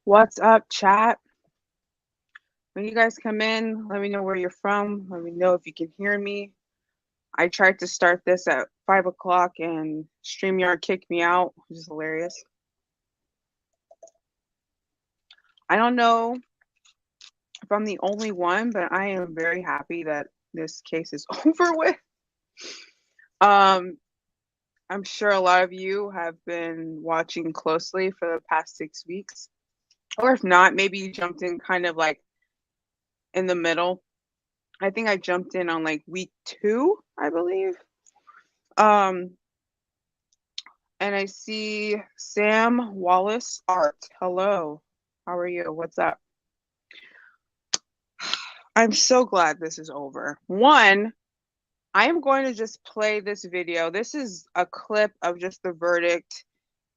What's up, chat? When you guys come in, let me know where you're from. Let me know if you can hear me. I tried to start this at 5 o'clock and StreamYard kicked me out, which is hilarious. I don't know if I'm the only one, but I am very happy that this case is over with. Um, I'm sure a lot of you have been watching closely for the past 6 weeks. Or if not, maybe you jumped in kind of like in the middle. I think I jumped in on like week 2, I believe. Um, and I see Sam Wallace Art. Hello. How are you? What's up? I'm so glad this is over. One, I am going to just play this video. This is a clip of just the verdict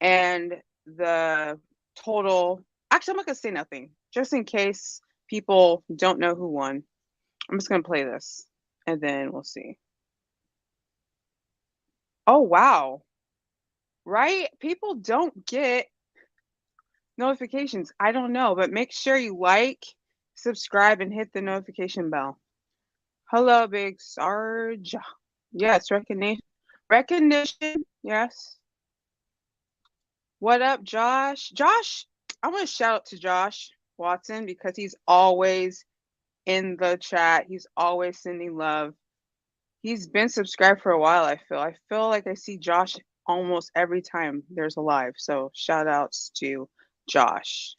and the total. Actually, I'm not going to say nothing just in case people don't know who won. I'm just going to play this and then we'll see. Oh, wow. Right? People don't get notifications. I don't know, but make sure you like, subscribe, and hit the notification bell. Hello, Big Sarge. Yes, recognition. Recognition. Yes. What up, Josh? Josh, I want to shout out to Josh Watson because he's always in the chat. He's always sending love. He's been subscribed for a while, I feel. I feel like I see Josh almost every time there's a live. So shout outs to Josh.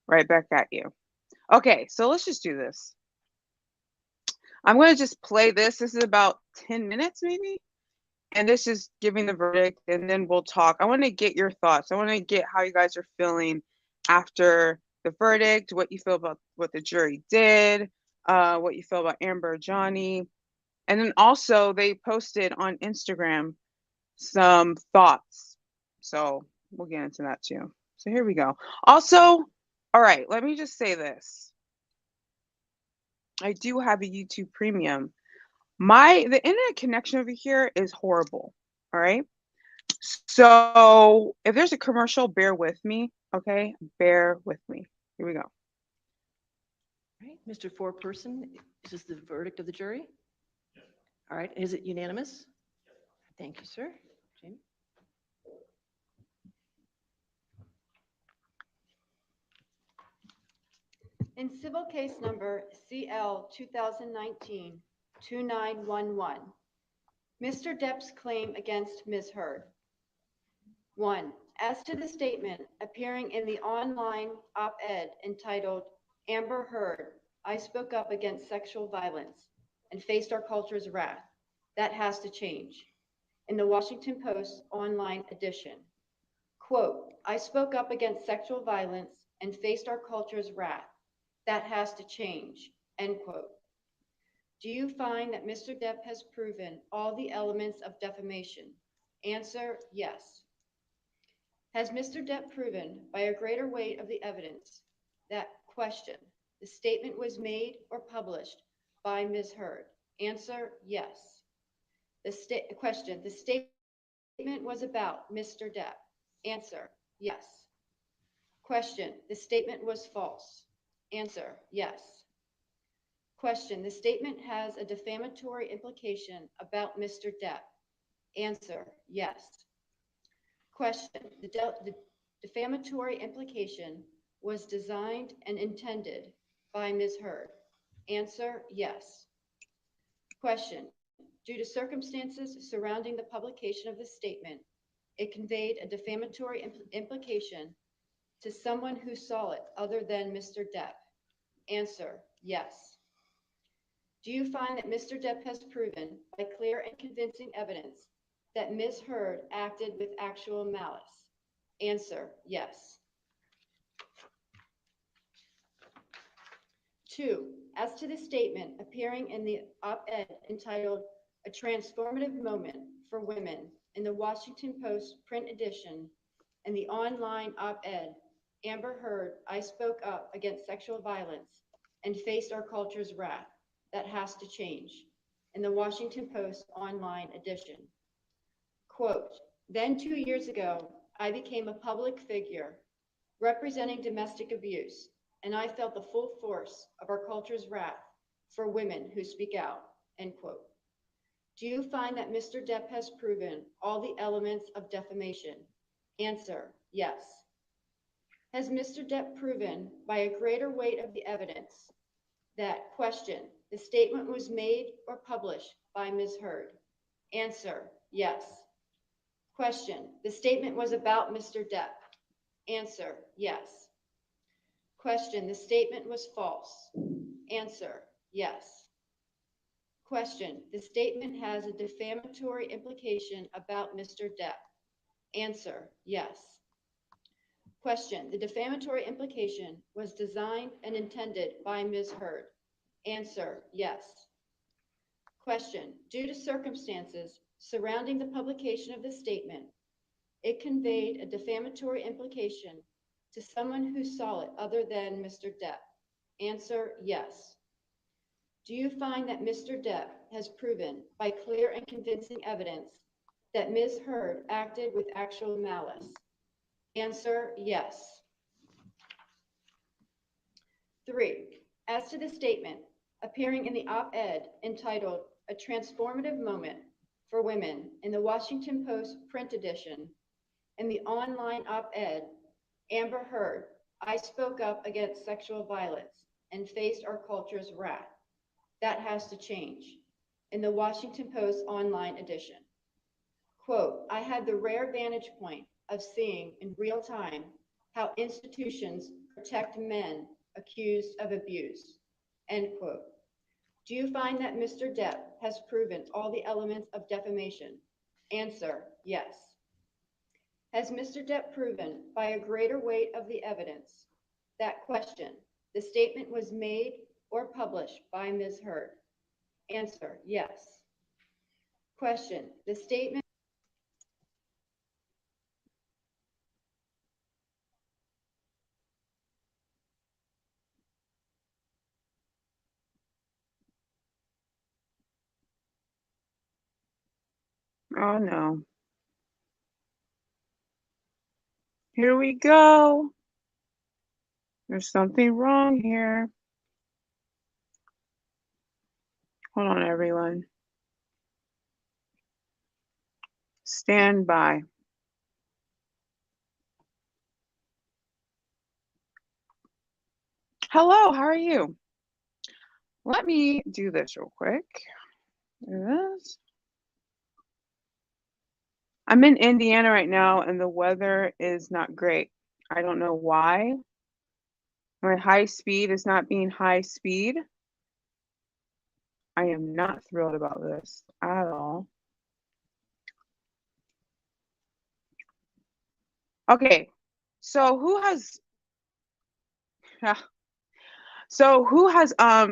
Right back at you. Okay, so let's just do this. I'm going to just play this. This is about 10 minutes maybe. And this is giving the verdict, and then we'll talk. I want to get your thoughts. I want to get how you guys are feeling after the verdict, what you feel about what the jury did, what you feel about Amber, Johnny. And then also they posted on Instagram some thoughts. So we'll get into that too. So here we go. Also, all right, let me just say this. I do have a YouTube Premium. The internet connection over here is horrible. All right. So if there's a commercial, bear with me. Okay. Bear with me. Here we go. All right, Mr. Foreperson, is this the verdict of the jury? All right, is it unanimous? Thank you, sir. Jamie? In civil case number CL 2019-2911, Mr. Depp's claim against Ms. Heard. 1. As to the statement appearing in the online op-ed entitled, Amber Heard, I spoke up against sexual violence and faced our culture's wrath. That has to change. In the Washington Post online edition. Quote, I spoke up against sexual violence and faced our culture's wrath. That has to change, end quote. Do you find that Mr. Depp has proven all the elements of defamation? Answer, yes. Has Mr. Depp proven by a greater weight of the evidence that question, the statement was made or published by Ms. Heard? Answer, yes. Question, the statement was about Mr. Depp. Answer, yes. Question, the statement was false. Answer, yes. Question, the statement has a defamatory implication about Mr. Depp. Answer, yes. Question, the defamatory implication was designed and intended by Ms. Heard. Answer, yes. Question, due to circumstances surrounding the publication of the statement, it conveyed a defamatory implication to someone who saw it other than Mr. Depp. Answer, yes. Do you find that Mr. Depp has proven by clear and convincing evidence that Ms. Heard acted with actual malice? Answer, yes. 2. As to the statement appearing in the op-ed entitled A Transformative Moment for Women in the Washington Post print edition and the online op-ed, Amber Heard, I spoke up against sexual violence and faced our culture's wrath. That has to change. In the Washington Post online edition. Quote, then 2 years ago, I became a public figure representing domestic abuse, and I felt the full force of our culture's wrath for women who speak out, end quote. Do you find that Mr. Depp has proven all the elements of defamation? Answer, yes. Has Mr. Depp proven by a greater weight of the evidence that, question, the statement was made or published by Ms. Heard? Answer, yes. Question, the statement was about Mr. Depp? Answer, yes. Question, the statement was false? Answer, yes. Question, the statement has a defamatory implication about Mr. Depp? Answer, yes. Question, the defamatory implication was designed and intended by Ms. Heard? Answer, yes. Question, due to circumstances surrounding the publication of the statement, it conveyed a defamatory implication to someone who saw it other than Mr. Depp? Answer, yes. Do you find that Mr. Depp has proven by clear and convincing evidence that Ms. Heard acted with actual malice? Answer, yes. 3, as to the statement appearing in the op-ed entitled "A Transformative Moment for Women" in the Washington Post print edition and the online op-ed, Amber Heard, I spoke up against sexual violence and faced our culture's wrath. That has to change, in the Washington Post online edition. Quote, I had the rare vantage point of seeing in real time how institutions protect men accused of abuse, end quote. Do you find that Mr. Depp has proven all the elements of defamation? Answer, yes. Has Mr. Depp proven by a greater weight of the evidence that, question, the statement was made or published by Ms. Heard? Answer, yes. Question, the statement Oh no. Here we go. There's something wrong here. Hold on, everyone. Stand by. Hello, how are you? Let me do this real quick. Do this. I'm in Indiana right now and the weather is not great. I don't know why. My high speed is not being high speed. I am not thrilled about this at all. Okay, so who has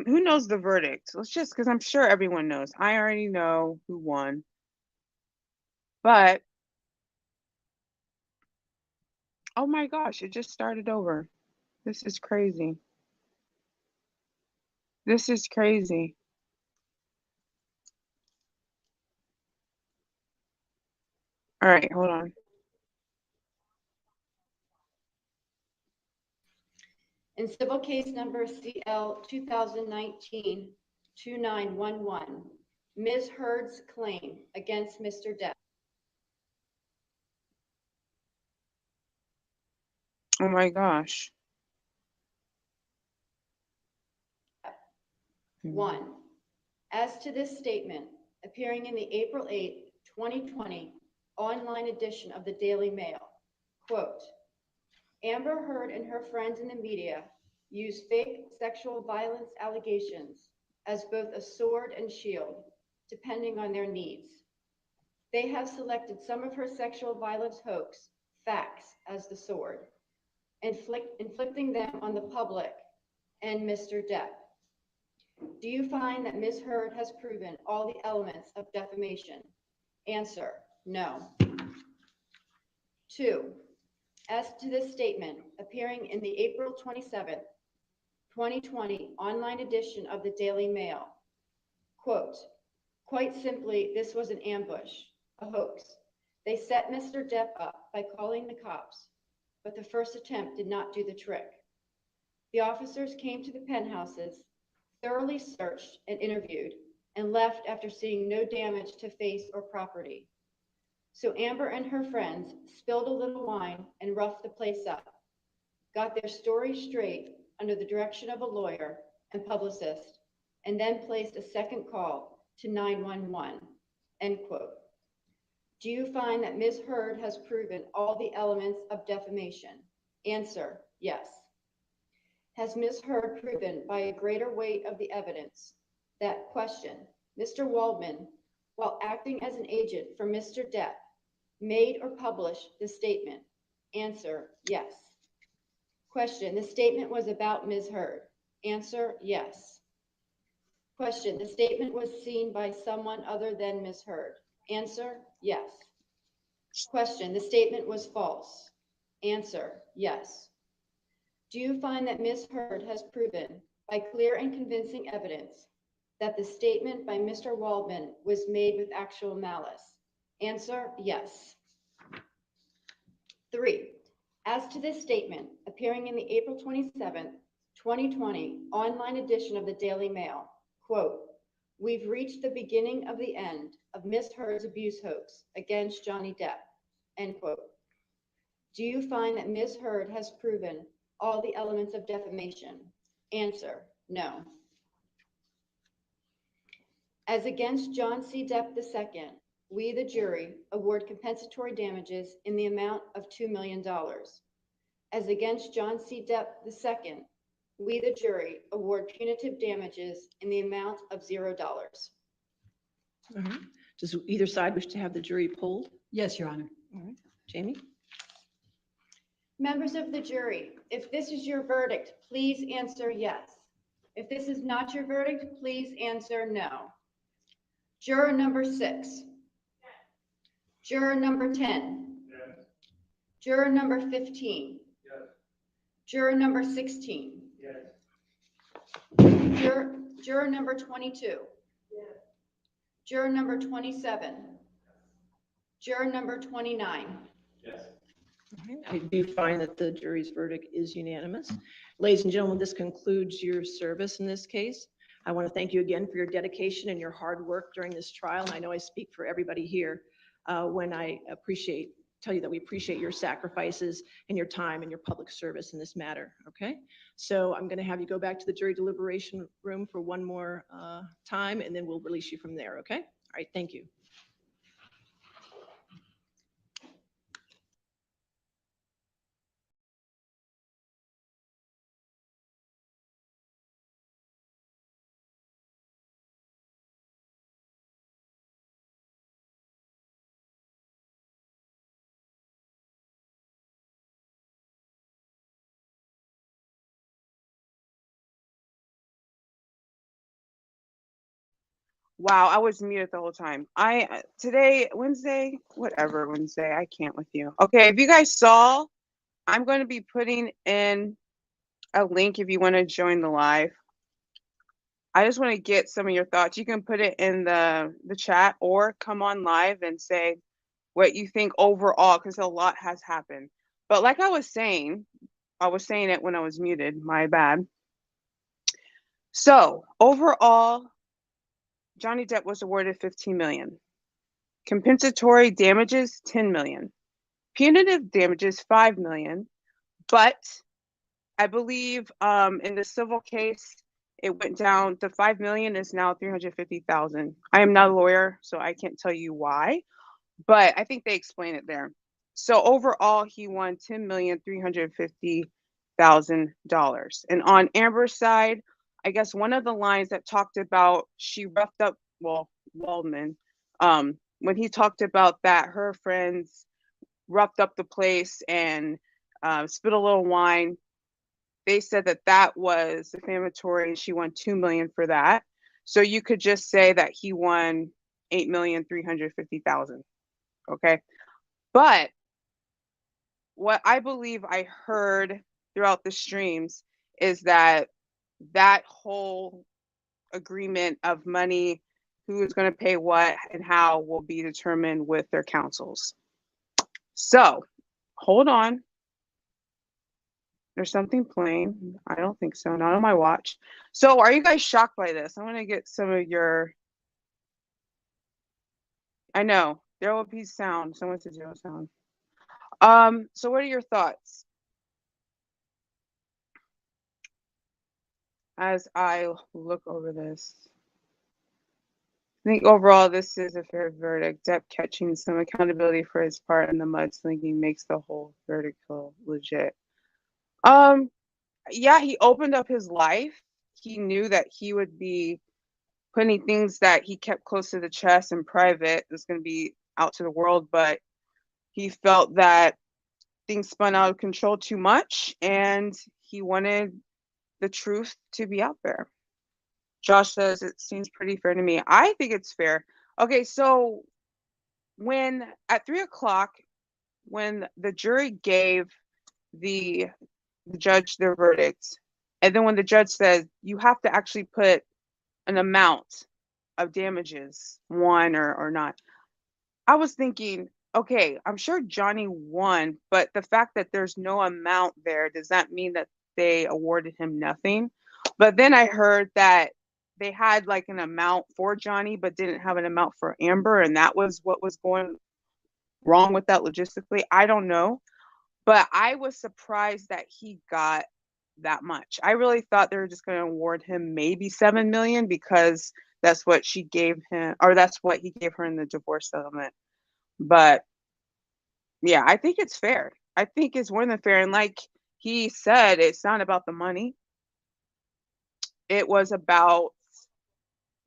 who knows the verdict? Let's just, because I'm sure everyone knows. I already know who won. But oh my gosh, it just started over. This is crazy. This is crazy. All right, hold on. in civil case number CL 2019-2911, Ms. Heard's claim against Mr. Depp. Oh my gosh. 1, as to this statement appearing in the April 8, 2020 online edition of the Daily Mail, quote, Amber Heard and her friends in the media use fake sexual violence allegations as both a sword and shield, depending on their needs. They have selected some of her sexual violence hoax facts as the sword, inflicting them on the public and Mr. Depp. Do you find that Ms. Heard has proven all the elements of defamation? Answer, no. 2, as to this statement appearing in the April 27, 2020 online edition of the Daily Mail, quote, quite simply, this was an ambush, a hoax. They set Mr. Depp up by calling the cops. but the first attempt did not do the trick. The officers came to the penthouses, thoroughly searched and interviewed, and left after seeing no damage to face or property. So Amber and her friends spilled a little wine and roughed the place up, got their story straight under the direction of a lawyer and publicist, and then placed a second call to 911, end quote. Do you find that Ms. Heard has proven all the elements of defamation? Answer, yes. Has Ms. Heard proven by a greater weight of the evidence that, question, Mr. Waldman, while acting as an agent for Mr. Depp, made or published the statement? Answer, yes. Question, the statement was about Ms. Heard. Answer, yes. Question, the statement was seen by someone other than Ms. Heard. Answer, yes. Question, the statement was false. Answer, yes. Do you find that Ms. Heard has proven by clear and convincing evidence that the statement by Mr. Waldman was made with actual malice? Answer, yes. 3. As to this statement appearing in the April 27, 2020 online edition of the Daily Mail, quote, we've reached the beginning of the end of Ms. Heard's abuse hoax against Johnny Depp, end quote. Do you find that Ms. Heard has proven all the elements of defamation? Answer, no. As against John C. Depp II, we, the jury, award compensatory damages in the amount of $2 million. As against John C. Depp II, we, the jury, award punitive damages in the amount of $0. All right. Does either side wish to have the jury polled? Yes, Your Honor. All right. Jamie? Members of the jury, if this is your verdict, please answer yes. If this is not your verdict, please answer no. Juror number 6. Yes. Juror number 10. Yes. Juror number 15. Yes. Juror number 16. Yes. Juror number 22. Yes. Juror number 27. Juror number 29. Yes. I do find that the jury's verdict is unanimous. Ladies and gentlemen, this concludes your service in this case. I want to thank you again for your dedication and your hard work during this trial. And I know I speak for everybody here when I tell you that we appreciate your sacrifices and your time and your public service in this matter, okay? So I'm going to have you go back to the jury deliberation room for one more time, and then we'll release you from there, okay? All right, thank you. Wow, I was muted the whole time. Today, Wednesday, whatever Wednesday, I can't with you. Okay, if you guys saw, I'm going to be putting in a link if you want to join the live. I just want to get some of your thoughts. You can put it in the chat or come on live and say what you think overall, because a lot has happened. But like I was saying it when I was muted, my bad. So overall, Johnny Depp was awarded $15 million. Compensatory damages, $10 million. Punitive damages, $5 million. But I believe in the civil case, it went down to $5 million is now $350,000. I am not a lawyer, so I can't tell you why, but I think they explain it there. So overall, he won $10,350,000. And on Amber's side, I guess one of the lines that talked about she roughed up, well, Waldman, when he talked about that her friends roughed up the place and spit a little wine, they said that that was defamatory and she won $2 million for that. So you could just say that he won $8,350,000. Okay. But what I believe I heard throughout the streams is that whole agreement of money, who is going to pay what and how, will be determined with their counsels. So hold on. There's something playing. I don't think so. Not on my watch. So are you guys shocked by this? I want to get some of your. I know there will be sound. Someone said zero sound. So what are your thoughts as I look over this? I think overall this is a fair verdict. Depp catching some accountability for his part in the mudslinging makes the whole verdict feel legit. Um, yeah, he opened up his life. He knew that he would be putting things that he kept close to the chest and private was going to be out to the world, but he felt that things spun out of control too much and he wanted the truth to be out there. Josh says it seems pretty fair to me. I think it's fair. Okay, so when at 3 o'clock, when the jury gave the judge their verdict, and then when the judge said you have to actually put an amount of damages, won or not, I was thinking, okay, I'm sure Johnny won, but the fact that there's no amount there, does that mean that they awarded him nothing? But then I heard that they had like an amount for Johnny, but didn't have an amount for Amber, and that was what was going wrong with that logistically. I don't know, but I was surprised that he got that much. I really thought they were just going to award him maybe 7 million because that's what she gave him, or that's what he gave her in the divorce settlement. But yeah, I think it's fair. I think it's more than fair. And like he said, it's not about the money. It was about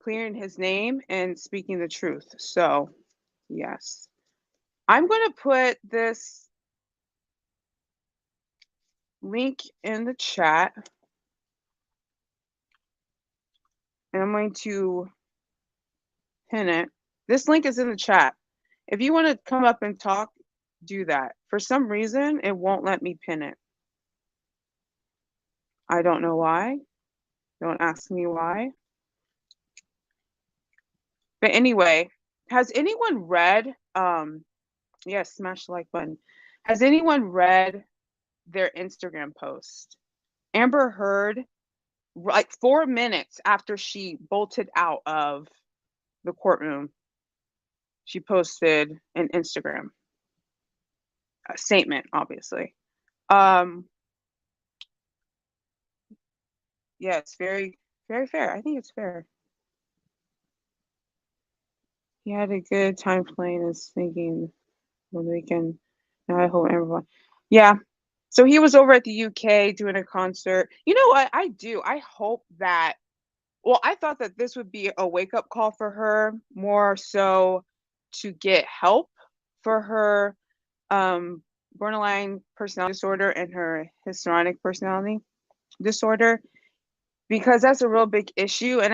clearing his name and speaking the truth. So, yes. I'm going to put this link in the chat. And I'm going to pin it. This link is in the chat. If you want to come up and talk, do that. For some reason, it won't let me pin it. I don't know why. Don't ask me why. But anyway, has anyone read yes, smash the like button. Has anyone read their Instagram post? Amber Heard, like 4 minutes after she bolted out of the courtroom, she posted an Instagram statement, obviously. Yeah, it's very, very fair. I think it's fair. He had a good time playing and singing on the weekend. Now I hope everyone. Yeah. So he was over at the UK doing a concert. You know what? I do. I hope that. Well, I thought that this would be a wake up call for her, more so to get help for her borderline personality disorder and her histrionic personality disorder, because that's a real big issue. And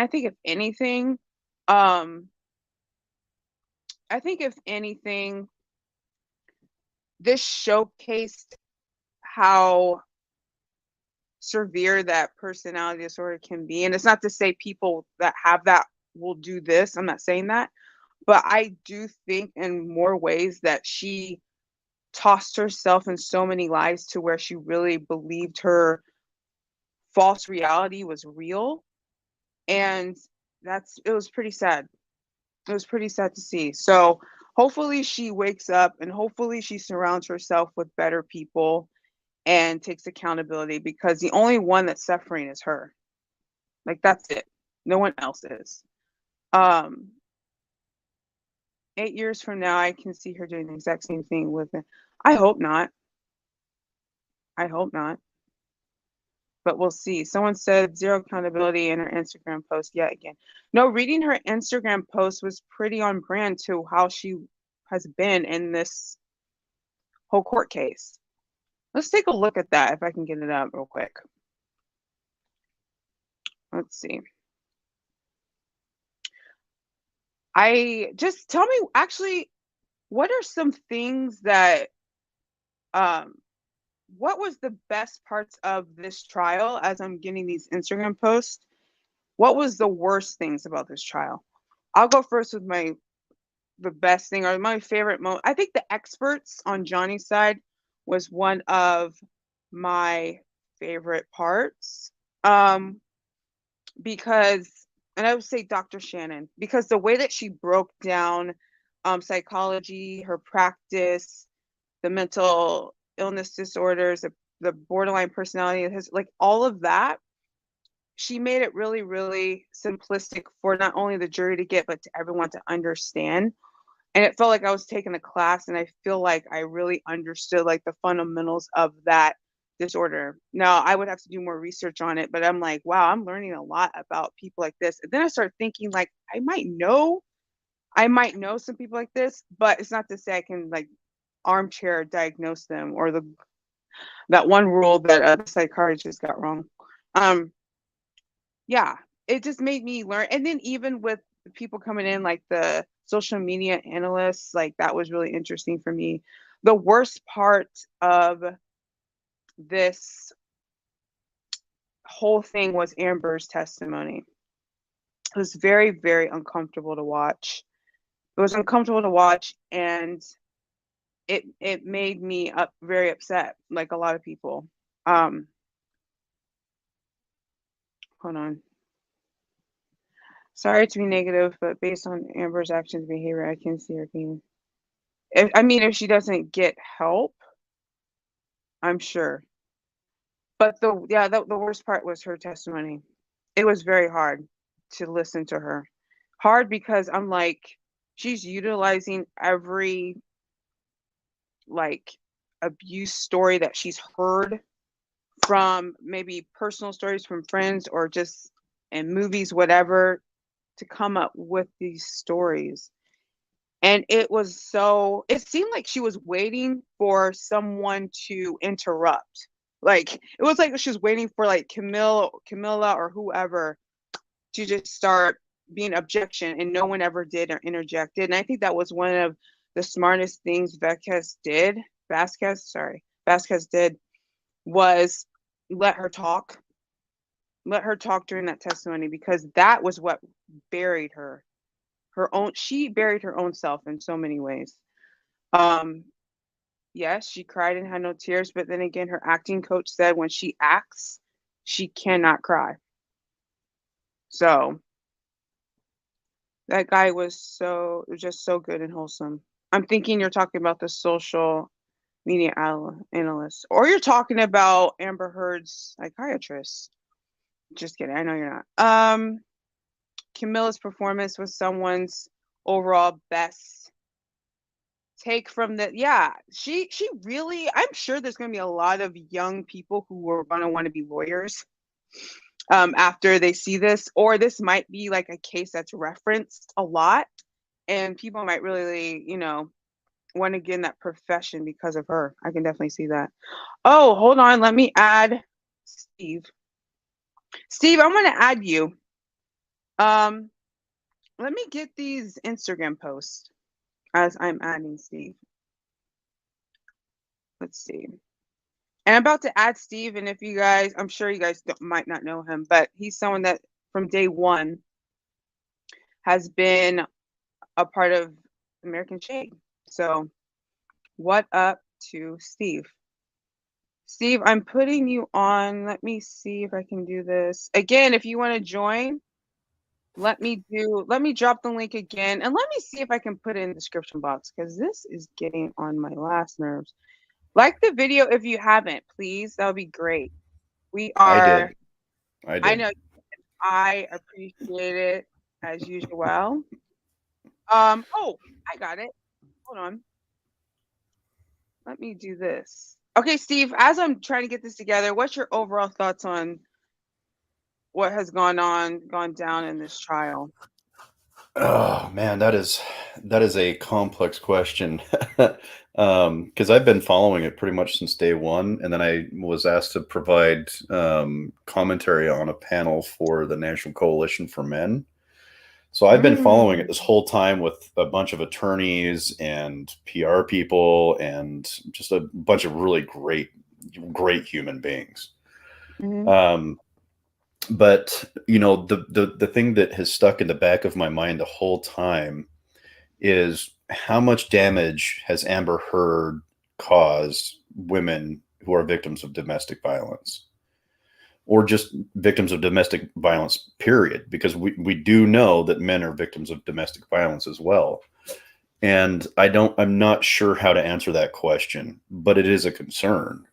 um, I think if anything, this showcased how severe that personality disorder can be. And it's not to say people that have that will do this. I'm not saying that. But I do think in more ways that she tossed herself in so many lies to where she really believed her false reality was real. And it was pretty sad. It was pretty sad to see. So hopefully she wakes up and hopefully she surrounds herself with better people and takes accountability, because the only one that's suffering is her. Like, that's it. No one else is. 8 years from now, I can see her doing the exact same thing with it. I hope not. I hope not. But we'll see. Someone said zero accountability in her Instagram post yet again. No, reading her Instagram post was pretty on brand to how she has been in this whole court case. Let's take a look at that if I can get it up real quick. Let's see. I just tell me actually, what are some things that what was the best parts of this trial as I'm getting these Instagram posts? What was the worst things about this trial? I'll go first with the best thing or my favorite moment. I think the experts on Johnny's side was one of my favorite parts. Because, and I would say Dr. Shannon, because the way that she broke down psychology, her practice, the mental illness disorders, the borderline personality, his, like all of that, she made it really, really simplistic for not only the jury to get, but to everyone to understand. And it felt like I was taking a class, and I feel like I really understood like the fundamentals of that disorder. Now, I would have to do more research on it, but I'm like, wow, I'm learning a lot about people like this. And then I started thinking like I might know some people like this, but it's not to say I can like armchair diagnose them, or that one rule that the psychiatrist got wrong. Um, yeah, it just made me learn. And then even with the people coming in, like the social media analysts, like that was really interesting for me. The worst part of this whole thing was Amber's testimony. It was very, very uncomfortable to watch. It was uncomfortable to watch, and it made me very upset, like a lot of people. Hold on. Sorry to be negative, but based on Amber's actions and behavior, I can see her being. If she doesn't get help, I'm sure. But the worst part was her testimony. It was very hard to listen to her. Hard because I'm like, she's utilizing every like abuse story that she's heard from, maybe personal stories from friends or just in movies, whatever, to come up with these stories. And it seemed like she was waiting for someone to interrupt. Like, it was like she was waiting for like Camilla or whoever to just start being objection, and no one ever did or interjected. And I think that was one of the smartest things Vasquez did, was let her talk. Let her talk during that testimony, because that was what buried her. She buried her own self in so many ways. Yes, she cried and had no tears, but then again, her acting coach said when she acts, she cannot cry. So that guy was just so good and wholesome. I'm thinking you're talking about the social media analyst, or you're talking about Amber Heard's psychiatrist. Just kidding. I know you're not. Camilla's performance was someone's overall best take from the. Yeah, she really. I'm sure there's going to be a lot of young people who are going to want to be lawyers after they see this, or this might be like a case that's referenced a lot, and people might really, want to get in that profession because of her. I can definitely see that. Oh, hold on, let me add Steve. Steve, I'm going to add you. Let me get these Instagram posts as I'm adding Steve. Let's see. And I'm about to add Steve, and if you guys, I'm sure you guys might not know him, but he's someone that from day one has been a part of American Shade. So what up to Steve? Steve, I'm putting you on. Let me see if I can do this. Again, if you want to join, let me drop the link again, and let me see if I can put it in the description box, because this is getting on my last nerves. Like the video if you haven't, please. That would be great. I did. I know. I appreciate it as usual. Oh, I got it. Hold on. Let me do this. Okay, Steve, as I'm trying to get this together, what's your overall thoughts on what has gone down in this trial? Oh man, that is a complex question. Because I've been following it pretty much since day one, and then I was asked to provide commentary on a panel for the National Coalition for Men. So I've been following it this whole time with a bunch of attorneys and PR people and just a bunch of really great human beings. Mhm. But the thing that has stuck in the back of my mind the whole time is how much damage has Amber Heard caused women who are victims of domestic violence. or just victims of domestic violence, period, because we do know that men are victims of domestic violence as well. And I'm not sure how to answer that question, but it is a concern.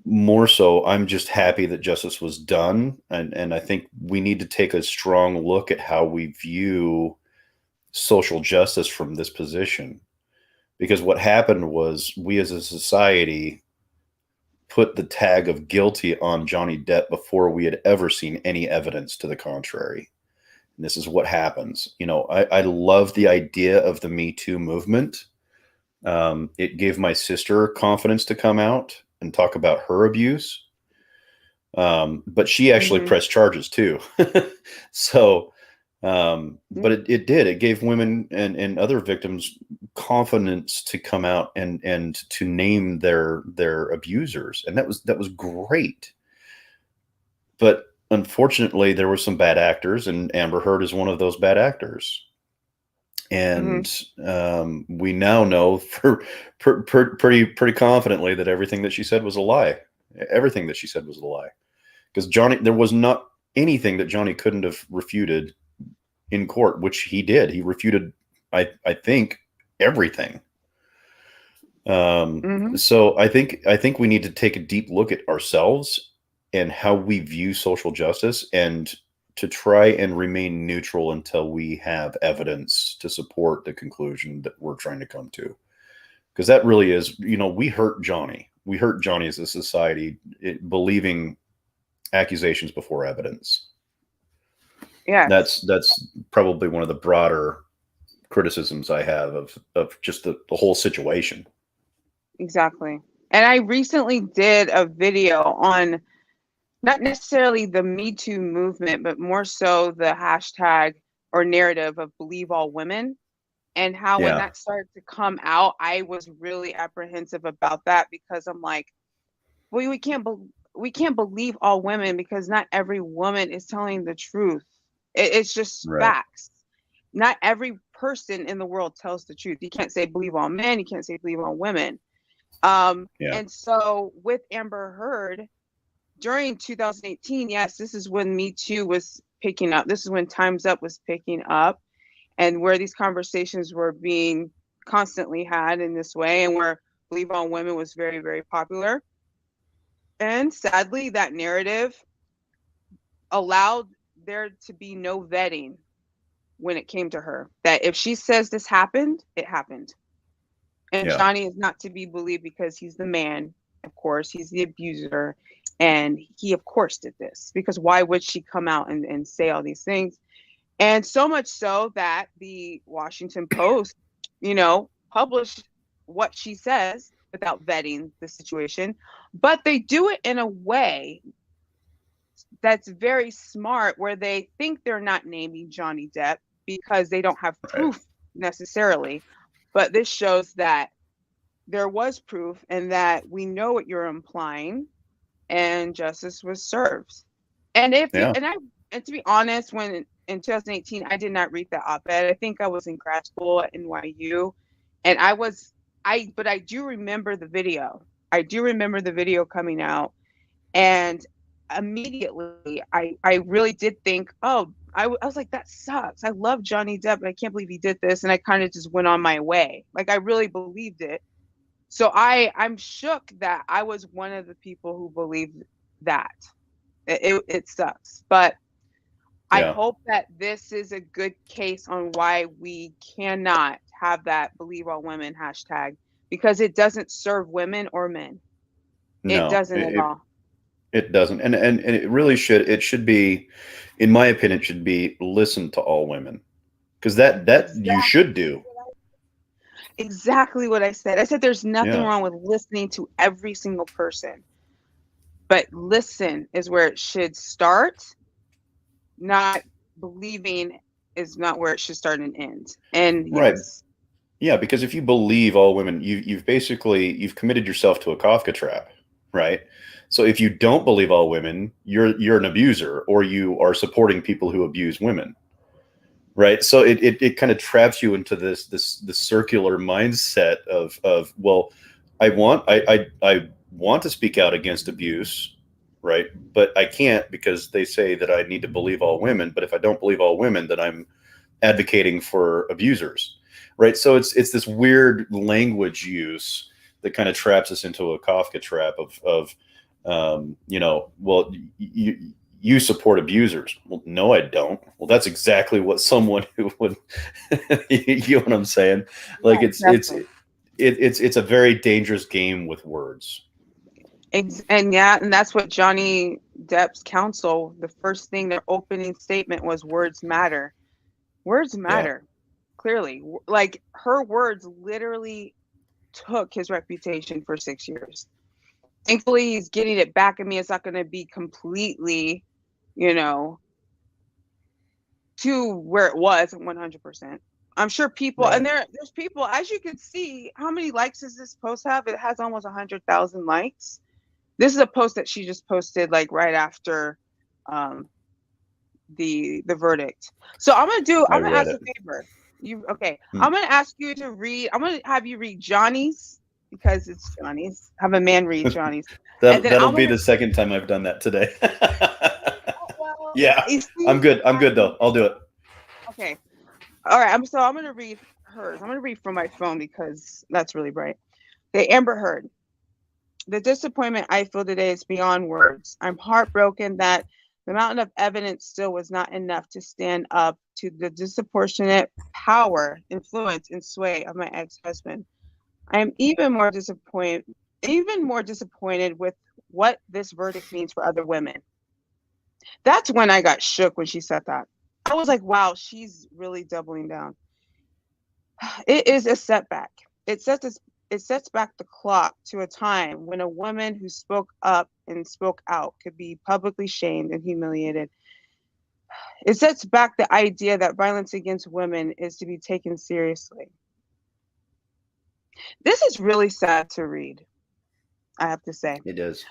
More so, I'm just happy that justice was done. And I think we need to take a strong look at how we view social justice from this position. Because what happened was we as a society put the tag of guilty on Johnny Depp before we had ever seen any evidence to the contrary. And this is what happens. You know, I love the idea of the Me Too movement. It gave my sister confidence to come out and talk about her abuse. But she actually pressed charges too. So, but it did. It gave women and other victims confidence to come out and to name their abusers, and that was great. But unfortunately, there were some bad actors, and Amber Heard is one of those bad actors. And we now know for pretty confidently that everything that she said was a lie. Everything that she said was a lie, because there was not anything that Johnny couldn't have refuted in court, which he did. He refuted, I think, everything. So I think we need to take a deep look at ourselves and how we view social justice, and to try and remain neutral until we have evidence to support the conclusion that we're trying to come to. Because that really is, you know, we hurt Johnny. We hurt Johnny as a society, believing accusations before evidence. Yeah, that's probably one of the broader criticisms I have of just the whole situation. Exactly. And I recently did a video on not necessarily the Me Too movement, but more so the hashtag or narrative of believe all women, and how when that started to come out, I was really apprehensive about that, because I'm like, well, we can't believe all women, because not every woman is telling the truth. It's just facts. Not every person in the world tells the truth. You can't say believe all men. You can't say believe all women. And so with Amber Heard, during 2018, yes, this is when Me Too was picking up. This is when Time's Up was picking up, and where these conversations were being constantly had in this way, and where believe all women was very, very popular. And sadly, that narrative allowed there to be no vetting when it came to her. That if she says this happened, it happened. And Johnny is not to be believed because he's the man. Of course, he's the abuser. And he, of course, did this, because why would she come out and say all these things? And so much so that the Washington Post, you know, published what she says without vetting the situation. But they do it in a way that's very smart, where they think they're not naming Johnny Depp because they don't have proof necessarily. But this shows that there was proof, and that we know what you're implying, and justice was served. And and to be honest, when in 2018, I did not read the op-ed. I think I was in grad school at NYU, and but I do remember the video. I do remember the video coming out, and immediately I really did think, oh, I was like, that sucks. I love Johnny Depp, but I can't believe he did this. And I kind of just went on my way. Like, I really believed it. So I'm shook that I was one of the people who believed that. It sucks. But I hope that this is a good case on why we cannot have that believe all women hashtag, because it doesn't serve women or men. No, it doesn't at all. It doesn't. And it really should. It should be, in my opinion, it should be listen to all women, because that exactly. You should do. Exactly what I said. I said there's nothing wrong with listening to every single person, but listen is where it should start. Not believing is not where it should start and end. And yes. Yeah, because if you believe all women, you've committed yourself to a Kafka trap, right? So if you don't believe all women, you're an abuser, or you are supporting people who abuse women. Right. So it kind of traps you into this circular mindset of, well, I want to speak out against abuse. right? But I can't because they say that I need to believe all women. But if I don't believe all women, then I'm advocating for abusers, right? So it's this weird language use that kind of traps us into a Kafka trap of well, you support abusers. Well, no, I don't. Well, that's exactly what someone who would, you know what I'm saying? Like Yeah, exactly. it's a very dangerous game with words. And yeah, and that's what Johnny Depp's counsel, the first thing, their opening statement was words matter. Words Yeah. matter, clearly. Like her words literally took his reputation for 6 years. Thankfully, he's getting it back. I mean, it's not going to be completely, you know, to where it was 100%. I'm sure people, and Right. there's people, as you can see, how many likes does this post have? It has almost 100,000 likes. This is a post that she just posted like right after um, the verdict. So I I'm gonna read ask a it. favor. Okay. Hmm. I'm gonna ask you to read. I'm gonna have you read Johnny's because it's Johnny's. Have a man read Johnny's, and then That'll I'm be gonna. the second time I've done that today. Well, Yeah, you I'm see, good. I'm good though. I'll do it. okay. All right. I'm gonna read hers. I'm gonna read from my phone because that's really bright. The Amber Heard. The disappointment I feel today is beyond words. I'm heartbroken that the mountain of evidence still was not enough to stand up to the disproportionate power, influence, and sway of my ex-husband. I am even more disappointed with what this verdict means for other women. That's when I got shook when she said that. I was like, wow, she's really doubling down. It is a setback. It sets back the clock to a time when a woman who spoke up and spoke out could be publicly shamed and humiliated. It sets back the idea that violence against women is to be taken seriously. This is really sad to read, I have to say. It is. It is.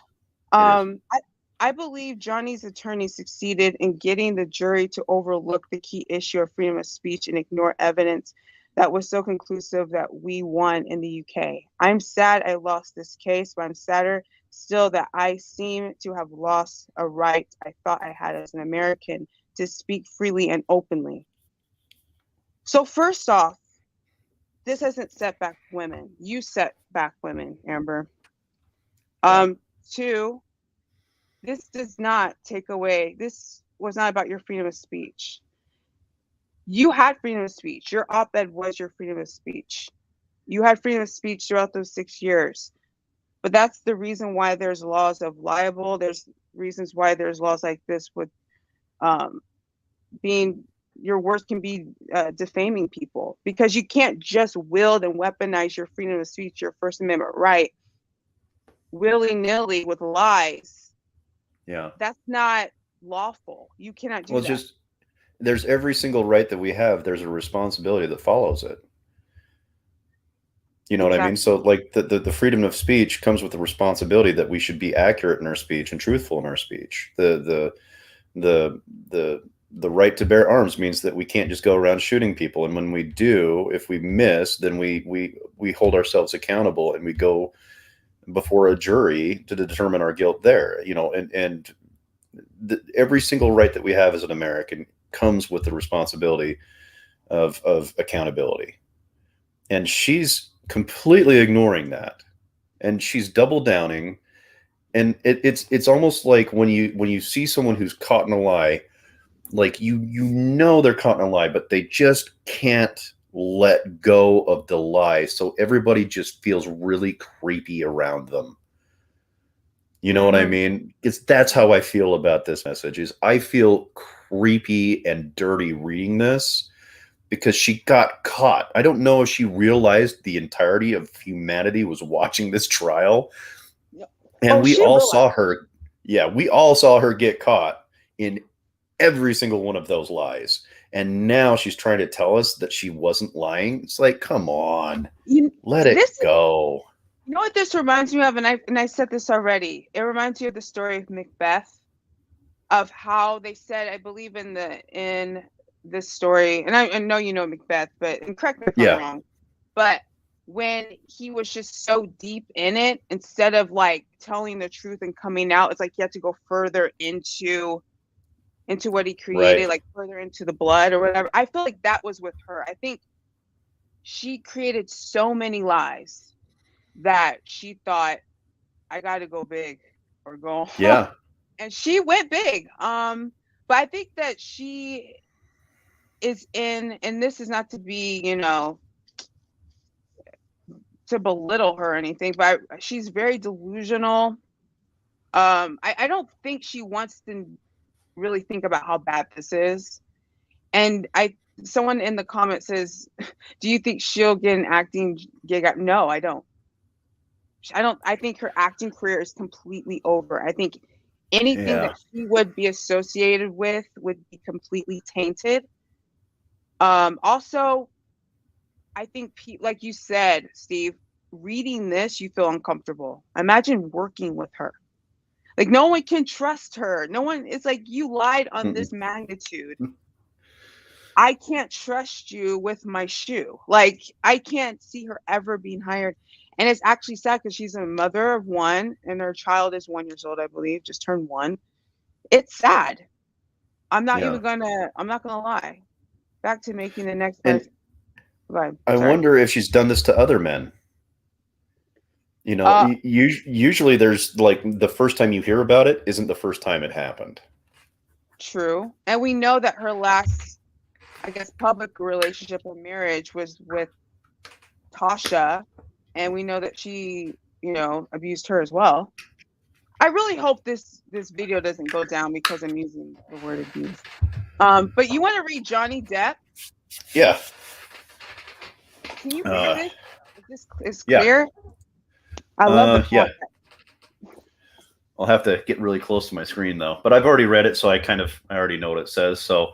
Um, I, I believe Johnny's attorney succeeded in getting the jury to overlook the key issue of freedom of speech and ignore evidence that was so conclusive that we won in the UK. I'm sad I lost this case, but I'm sadder still that I seem to have lost a right I thought I had as an American to speak freely and openly. So first off, this hasn't set back women. You set back women, Amber. Yeah. Two, this does not take away, this was not about your freedom of speech. You had freedom of speech. Your op-ed was your freedom of speech. You had freedom of speech throughout those 6 years. But that's the reason why there's laws of libel. There's reasons why there's laws like this with um, being, your words can be defaming people, because you can't just wield and weaponize your freedom of speech, your First Amendment right, willy-nilly with lies. Yeah. That's not lawful. You cannot Well, do it's that. just there's every single right that we have. There's a responsibility that follows it. You know what I mean? So Exactly. like the freedom of speech comes with the responsibility that we should be accurate in our speech and truthful in our speech. The the right to bear arms means that we can't just go around shooting people. And when we do, if we miss, then we hold ourselves accountable and we go before a jury to determine our guilt there. You know, and every single right that we have as an American comes with the responsibility of accountability. And she's completely ignoring that, and she's double downing. And it's almost like when you see someone who's caught in a lie, like you know they're caught in a lie, but they just can't let go of the lie, so everybody just feels really creepy around them. You know what I Mm-hmm. mean? That's how I feel about this message. Is I feel creepy and dirty reading this because she got caught. I don't know if she realized the entirety of humanity was watching this trial, and Oh, we she all realized. saw her. Yeah, we all saw her get caught in every single one of those lies. And now she's trying to tell us that she wasn't lying. It's like, come on, You, let this it is, go. you know what this reminds me of, and I said this already. It reminds you of the story of Macbeth, of how they said, I believe in this story, and I know you know Macbeth, but and correct me if I'm Yeah, wrong, but when he was just so deep in it, instead of like telling the truth and coming out, it's like he had to go further into what he created, Right. like further into the blood or whatever. I feel like that was with her. I think she created so many lies that she thought, I got to go big or go home. Yeah. And she went big. But I think that she is in, and this is not to be, to belittle her or anything, but she's very delusional. I don't think she wants to really think about how bad this is. And someone in the comments says, do you think she'll get an acting gig? No, I don't. I think her acting career is completely over. I think anything Yeah. that she would be associated with would be completely tainted. Also, I think, like you said, Steve, reading this, you feel uncomfortable. Imagine working with her. Like, no one can trust her. No one, it's like, you lied on this magnitude. I can't trust you with my shoe. Like, I can't see her ever being hired. And it's actually sad because she's a mother of one and her child is 1 year old, I believe, just turned 1. It's sad. I'm not Yeah. gonna lie. Back to making the next And best. Sorry. I wonder if she's done this to other men. Uh, Usually there's like the first time you hear about it isn't the first time it happened. True. And we know that her last, I guess, public relationship or marriage was with Tasha. And we know that she, abused her as well. I really hope this video doesn't go down because I'm using the word abuse. But you want to read Johnny Depp? Yeah. Can you read this? Is this Yeah. clear? I love the yeah. I'll have to get really close to my screen though, but I've already read it, so I already know what it says. So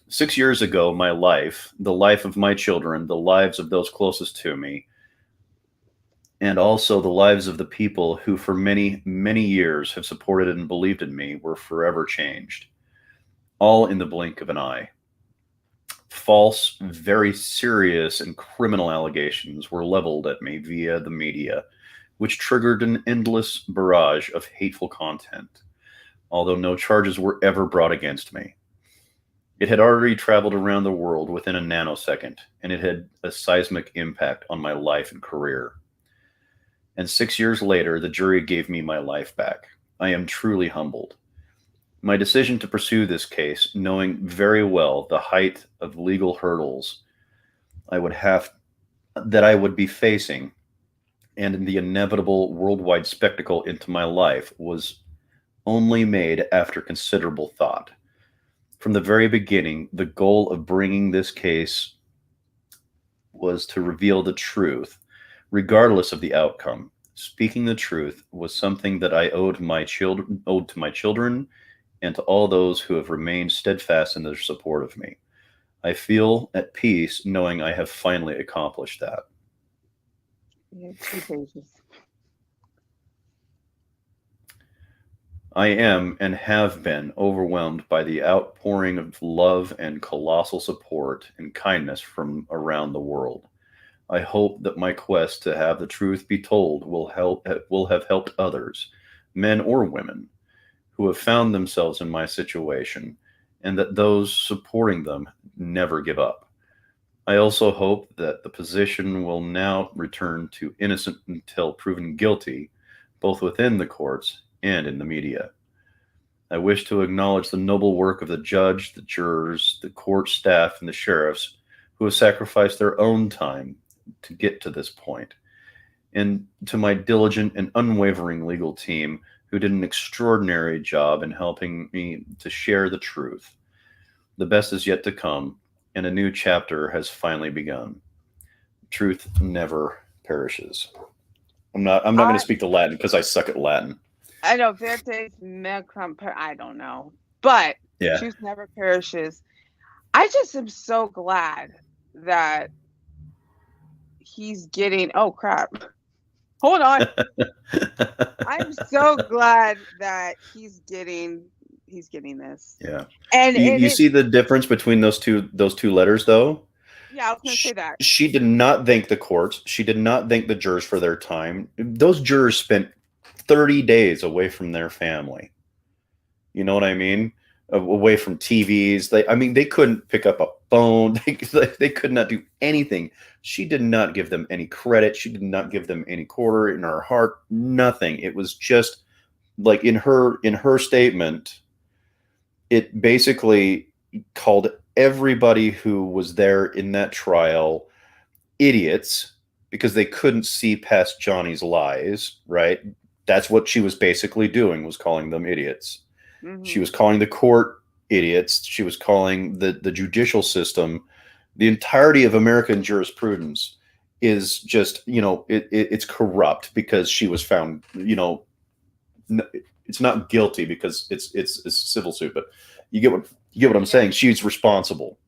6 years ago, my life, the life of my children, the lives of those closest to me, and also the lives of the people who for many, many years have supported and believed in me were forever changed. All in the blink of an eye. False, very serious and criminal allegations were leveled at me via the media, which triggered an endless barrage of hateful content, although no charges were ever brought against me. It had already traveled around the world within a nanosecond, and it had a seismic impact on my life and career. And 6 years later, the jury gave me my life back. I am truly humbled. My decision to pursue this case, knowing very well the height of legal hurdles I would be facing, and the inevitable worldwide spectacle into my life, was only made after considerable thought. From the very beginning, the goal of bringing this case was to reveal the truth, regardless of the outcome. Speaking the truth was something that I owed to my children and to all those who have remained steadfast in their support of me. I feel at peace knowing I have finally accomplished that. Yeah, 2 pages. I am and have been overwhelmed by the outpouring of love and colossal support and kindness from around the world. I hope that my quest to have the truth be told will have helped others, men or women, who have found themselves in my situation, and that those supporting them never give up. I also hope that the position will now return to innocent until proven guilty, both within the courts and in the media. I wish to acknowledge the noble work of the judge, the jurors, the court staff, and the sheriffs who have sacrificed their own time to get to this point, and to my diligent and unwavering legal team who did an extraordinary job in helping me to share the truth. The best is yet to come, and a new chapter has finally begun. Truth never perishes. I'm not going to speak to Latin because I suck at Latin. I know, Vertes Mecrum, I don't know. But Yeah. truth never perishes. I just am so glad that he's getting, oh crap. Hold on. I'm so glad that he's getting this. Yeah. And you see the difference between those two letters though? Yeah, I was going to say that. She did not thank the courts. She did not thank the jurors for their time. Those jurors spent 30 days away from their family. You know what I mean? Away from TVs. They couldn't pick up a phone. They could not do anything. She did not give them any credit. She did not give them any quarter in her heart. Nothing. It was just like in her statement, it basically called everybody who was there in that trial idiots because they couldn't see past Johnny's lies, right? That's what she was basically doing, was calling them idiots. She was calling the court idiots. She was calling the judicial system, the entirety of American jurisprudence is just, it's corrupt because she was found, it's not guilty because it's a civil suit, but you get what I'm saying. She's responsible.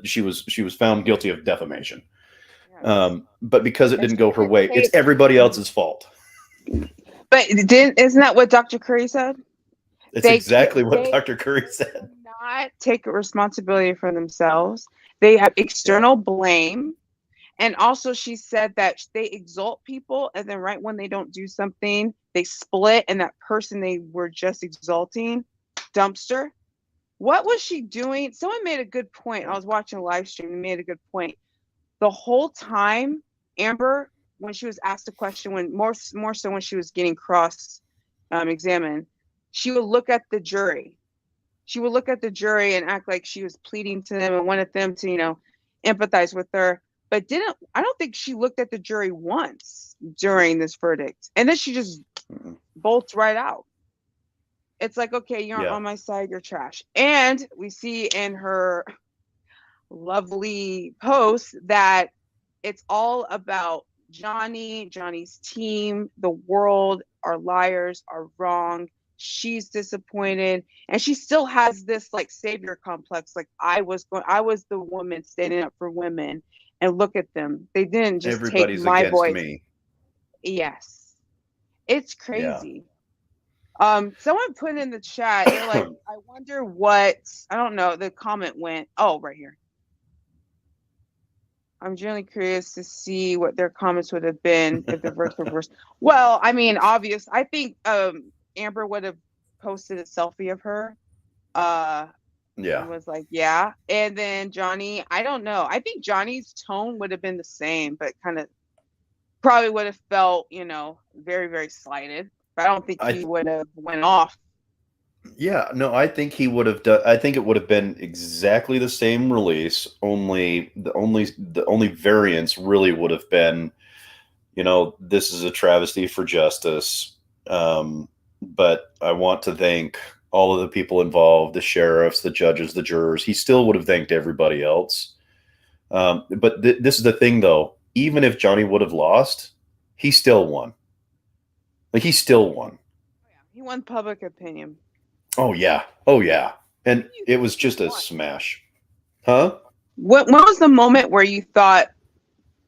She was found guilty of defamation. But because it didn't go her way, it's everybody else's fault. But isn't that what Dr. Curry said? It's exactly what Dr. Curry said. Not take responsibility for themselves. They have external blame. And also she said that they exalt people, and then right when they don't do something, they split, and that person they were just exalting, dumpster. What was she doing? Someone made a good point. I was watching a live stream and made a good point. The whole time, Amber, when she was asked a question, when more so when she was getting cross examined, she would look at the jury. She would look at the jury and act like she was pleading to them and wanted them to, empathize with her. But I don't think she looked at the jury once during this verdict. And then she just bolts right out. It's like, okay, you're on my side, you're trash. And we see in her lovely post that it's all about Johnny's team, the world are liars, are wrong. She's disappointed, and she still has this like savior complex. Like I was the woman standing up for women, and look at them. They didn't just Everybody's take my against voice. me. Yes, it's crazy. Someone put in the chat, they're like, I wonder what, I don't know, the comment went, right here. I'm generally curious to see what their comments would have been if the verse were reversed. Well, I mean, obvious. I think Amber would have posted a selfie of her. And was like, yeah. And then Johnny, I don't know. I think Johnny's tone would have been the same, but kind of probably would have felt, very, very slighted. But I don't think he would have went off. Yeah, no, I think he would have done. I think it would have been exactly the same release. Only the only variance really would have been, this is a travesty for justice. But I want to thank all of the people involved, the sheriffs, the judges, the jurors. He still would have thanked everybody else. But this is the thing, though. Even if Johnny would have lost, he still won. Like, he still won. He won public opinion. Oh, yeah. And it was just a smash. Huh? When was the moment where you thought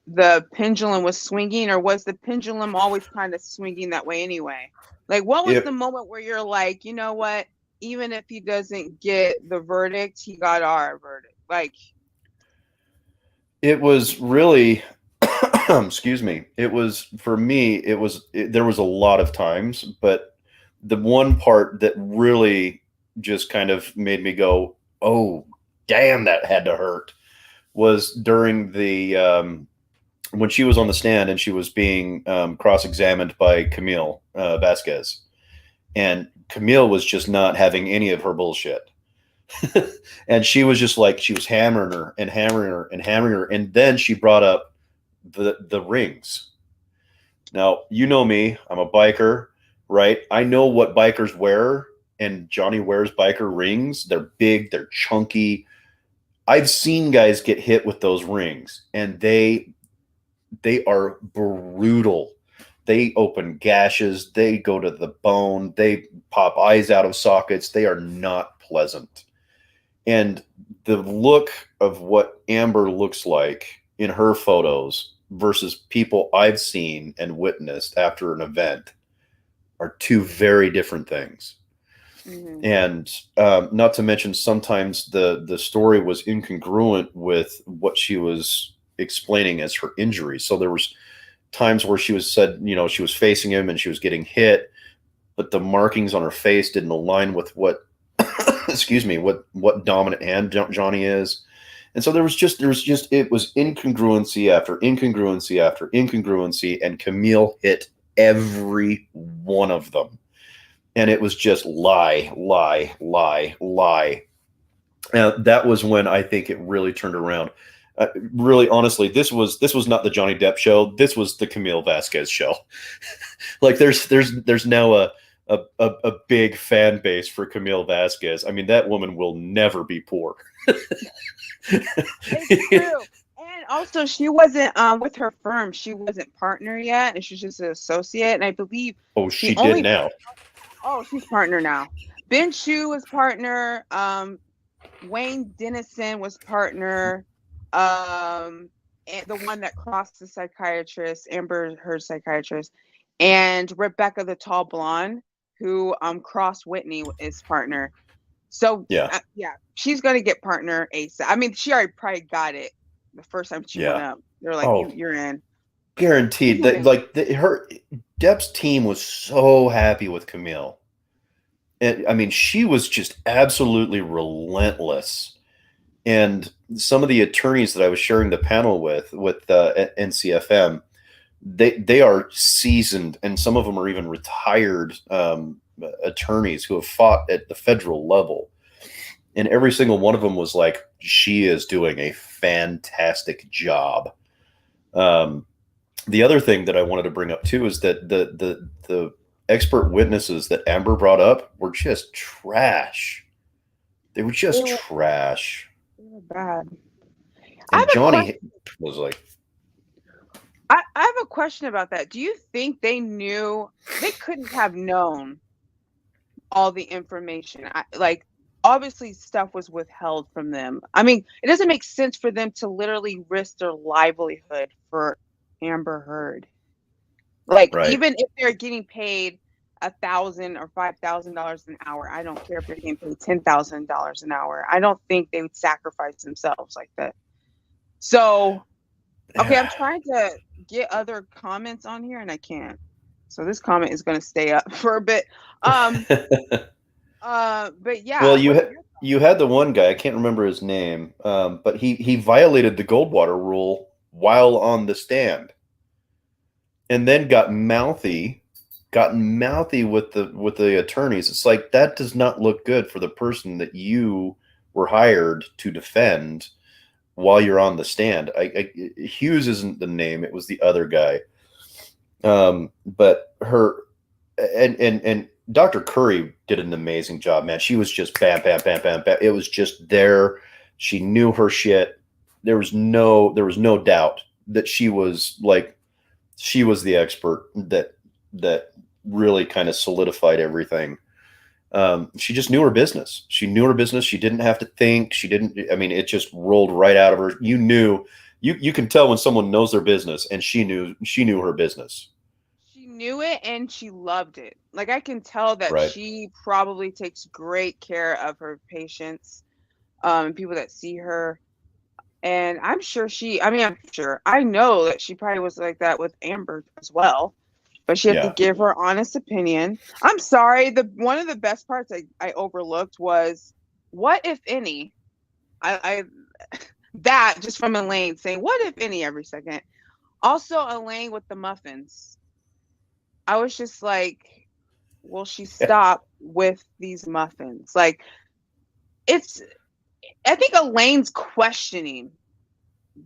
the pendulum was swinging, or was the pendulum always kind of swinging that way anyway? Like, what was the moment where you're like, you know what? Even if he doesn't get the verdict, he got our verdict. Like, it was really, excuse me. It was, for me, there was a lot of times, but the one part that really just kind of made me go, oh, damn, that had to hurt, was during the, when she was on the stand and she was being cross-examined by Camille Vasquez, and Camille was just not having any of her bullshit. And she was just like, she was hammering her and hammering her and hammering her. And then she brought up the rings. Now, you know me, I'm a biker, right? I know what bikers wear, and Johnny wears biker rings. They're big, they're chunky. I've seen guys get hit with those rings, and they are brutal. They open gashes. They go to the bone. They pop eyes out of sockets. They are not pleasant. And the look of what Amber looks like in her photos versus people I've seen and witnessed after an event are two very different things. Mhm. And not to mention, sometimes the story was incongruent with what she was explaining as her injuries. So there was times where she was said, you know, she was facing him and she was getting hit, but the markings on her face didn't align with what excuse me, what dominant hand Johnny is. And so there was just it was incongruency after incongruency after incongruency, and Camille hit every one of them. And it was just lie, lie, lie, lie. That was when I think it really turned around. Really, honestly, this was not the Johnny Depp show. This was the Camille Vasquez show. Like there's now a big fan base for Camille Vasquez. I mean, that woman will never be poor. It's true. And also, she wasn't with her firm. She wasn't partner yet, and she's just an associate. And I believe Oh, the she did only now. oh, she's partner now. Ben Chu was partner. Wayne Dennison was partner. And the one that crossed the psychiatrist, Amber Heard psychiatrist, and Rebecca the tall blonde who crossed Whitney is partner. So Yeah, yeah, she's gonna get partner ASAP. I mean, she already probably got it the first time she went yeah. up. They're like, Oh, you're in. guaranteed that like her Depp's team was so happy with Camille. And I mean, she was just absolutely relentless. And some of the attorneys that I was sharing the panel with NCFM, they are seasoned, and some of them are even retired attorneys who have fought at the federal level. And every single one of them was like, she is doing a fantastic job. Um, the other thing that I wanted to bring up too is that the expert witnesses that Amber brought up were just trash. They were just trash. They were bad. I And have a question. Johnny was like, I have a question about that. Do you think they knew they couldn't have known all the information? Like, obviously, stuff was withheld from them. I mean, it doesn't make sense for them to literally risk their livelihood for Amber Heard. Like, right. even if they're getting paid $1,000 or $5,000 an hour, I don't care if they're getting paid $10,000 an hour. I don't think they would sacrifice themselves like that. So, okay, I'm trying to get other comments on here and I can't. So this comment is going to stay up for a bit. But yeah, Well, what are your you had the one guy, I can't remember his name, but he violated the Goldwater rule while on the stand, and then gotten mouthy with the attorneys. It's like, that does not look good for the person that you were hired to defend while you're on the stand. Hughes isn't the name; it was the other guy. But her and Dr. Curry did an amazing job, man. She was just bam, bam, bam, bam, bam. It was just there. She knew her shit. There was no doubt that she was the expert that really kind of solidified everything. She just knew her business. She knew her business. She didn't have to think. She didn't. I mean, it just rolled right out of her. You knew. You can tell when someone knows their business, and she knew her business. She knew it and she loved it. Like, I can tell that Right. she probably takes great care of her patients, people that see her. And I'm sure I know that she probably was like that with Amber as well. But she had to Yeah. give her honest opinion. I'm sorry. One of the best parts I overlooked was, what if any? I that just from Elaine saying, what if any, every second. Also, Elaine with the muffins. I was just like, will she stop with these muffins? Like, I think Elaine's questioning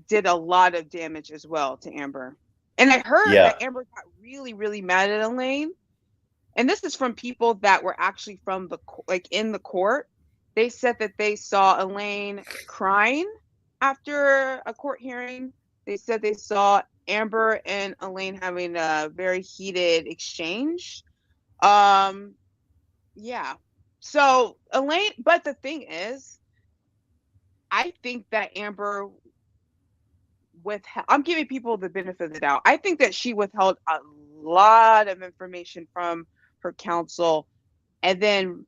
did a lot of damage as well to Amber. And I heard Yeah. that Amber got really, really mad at Elaine. And this is from people that were actually from in the court. They said that they saw Elaine crying after a court hearing. They said they saw Amber and Elaine having a very heated exchange. Yeah. So Elaine, but the thing is, I think that Amber I'm giving people the benefit of the doubt. I think that she withheld a lot of information from her counsel, and then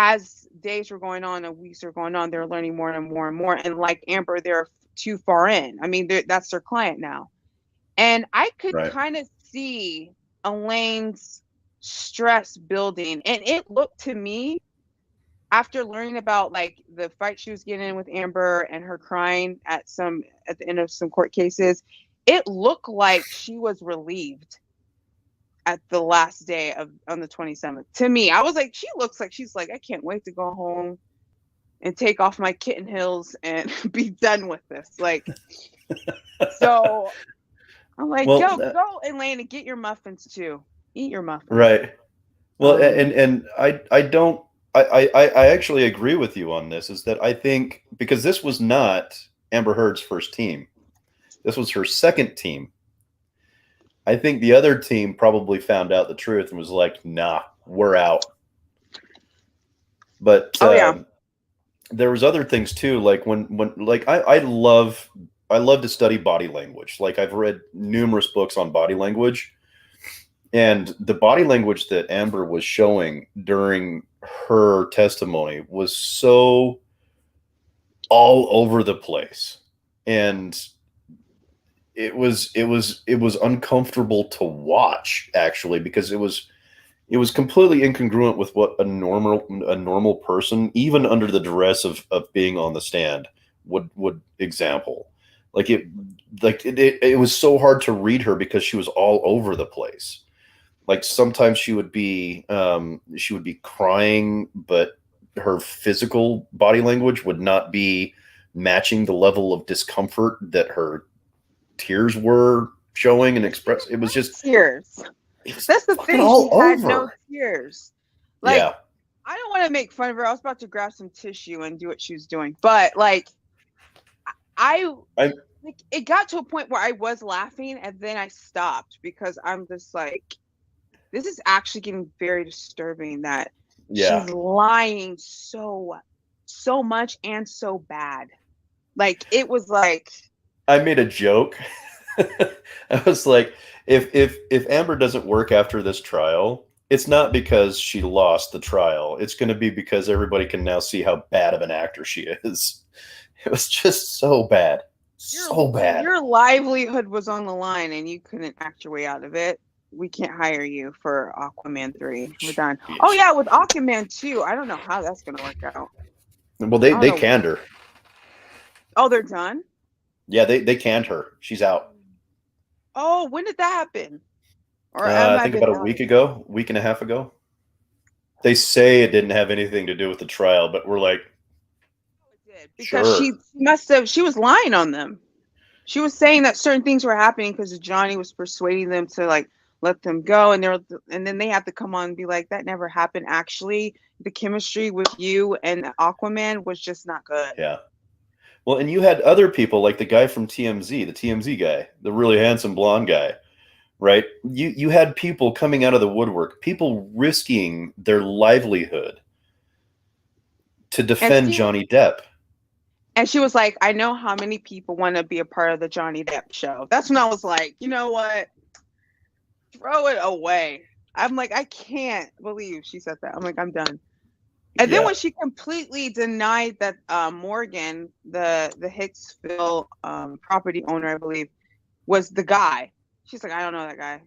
as days were going on and weeks were going on, they're learning more and more and more. And like Amber, they're too far in. I mean, that's their client now. And I could Right. kind of see Elaine's stress building. And it looked to me, after learning about like the fight she was getting in with Amber and her crying at the end of some court cases, it looked like she was relieved at the last day on the 27th. To me, I was like, she looks like she's like, I can't wait to go home and take off my kitten heels and be done with this. Like, so I'm like, Well, go, Elaine, and get your muffins too. Eat your muffins. right. Well, and I actually agree with you on this, is that I think, because this was not Amber Heard's first team. This was her second team. I think the other team probably found out the truth and was like, nah, we're out. But there was other things too. Like when like I love to study body language. Like I've read numerous books on body language, and the body language that Amber was showing during her testimony was so all over the place. And it was uncomfortable to watch, actually, because it was completely incongruent with what a normal person, even under the duress of being on the stand, would example. It was so hard to read her because she was all over the place. Like sometimes she would be crying, but her physical body language would not be matching the level of discomfort that her tears were showing and express. It was just tears. That's the thing. All She had over. no tears. Like, yeah. I don't want to make fun of her. I was about to grab some tissue and do what she was doing, but like, like, it got to a point where I was laughing and then I stopped, because I'm just like, this is actually getting very disturbing that she's lying so much and so bad. Like, it was like, I made a joke. I was like, if Amber doesn't work after this trial, it's not because she lost the trial. It's going to be because everybody can now see how bad of an actor she is. It was just so bad. So bad. Your livelihood was on the line and you couldn't act your way out of it. We can't hire you for Aquaman 3. We're done. Oh yeah, with Aquaman 2, I don't know how that's going to work out. Well, they canned her. Oh, they're done? Yeah, they canned her. She's out. Oh, when did that happen? Or I think about a week and a half ago. They say it didn't have anything to do with the trial, but we're like, it did, because she was lying on them. She was saying that certain things were happening because Johnny was persuading them to like let them go, and then they have to come on and be like, that never happened. Actually, the chemistry with you and Aquaman was just not good. Yeah. Well, and you had other people like the guy from TMZ, the TMZ guy, the really handsome blonde guy, right? You had people coming out of the woodwork, people risking their livelihood to defend Johnny Depp. And she was like, I know how many people want to be a part of the Johnny Depp show. That's when I was like, you know what? Throw it away. I'm like, I can't believe she said that. I'm like, I'm done. And then when she completely denied that Morgan, the Hicksville property owner, I believe, was the guy. She's like, I don't know that guy.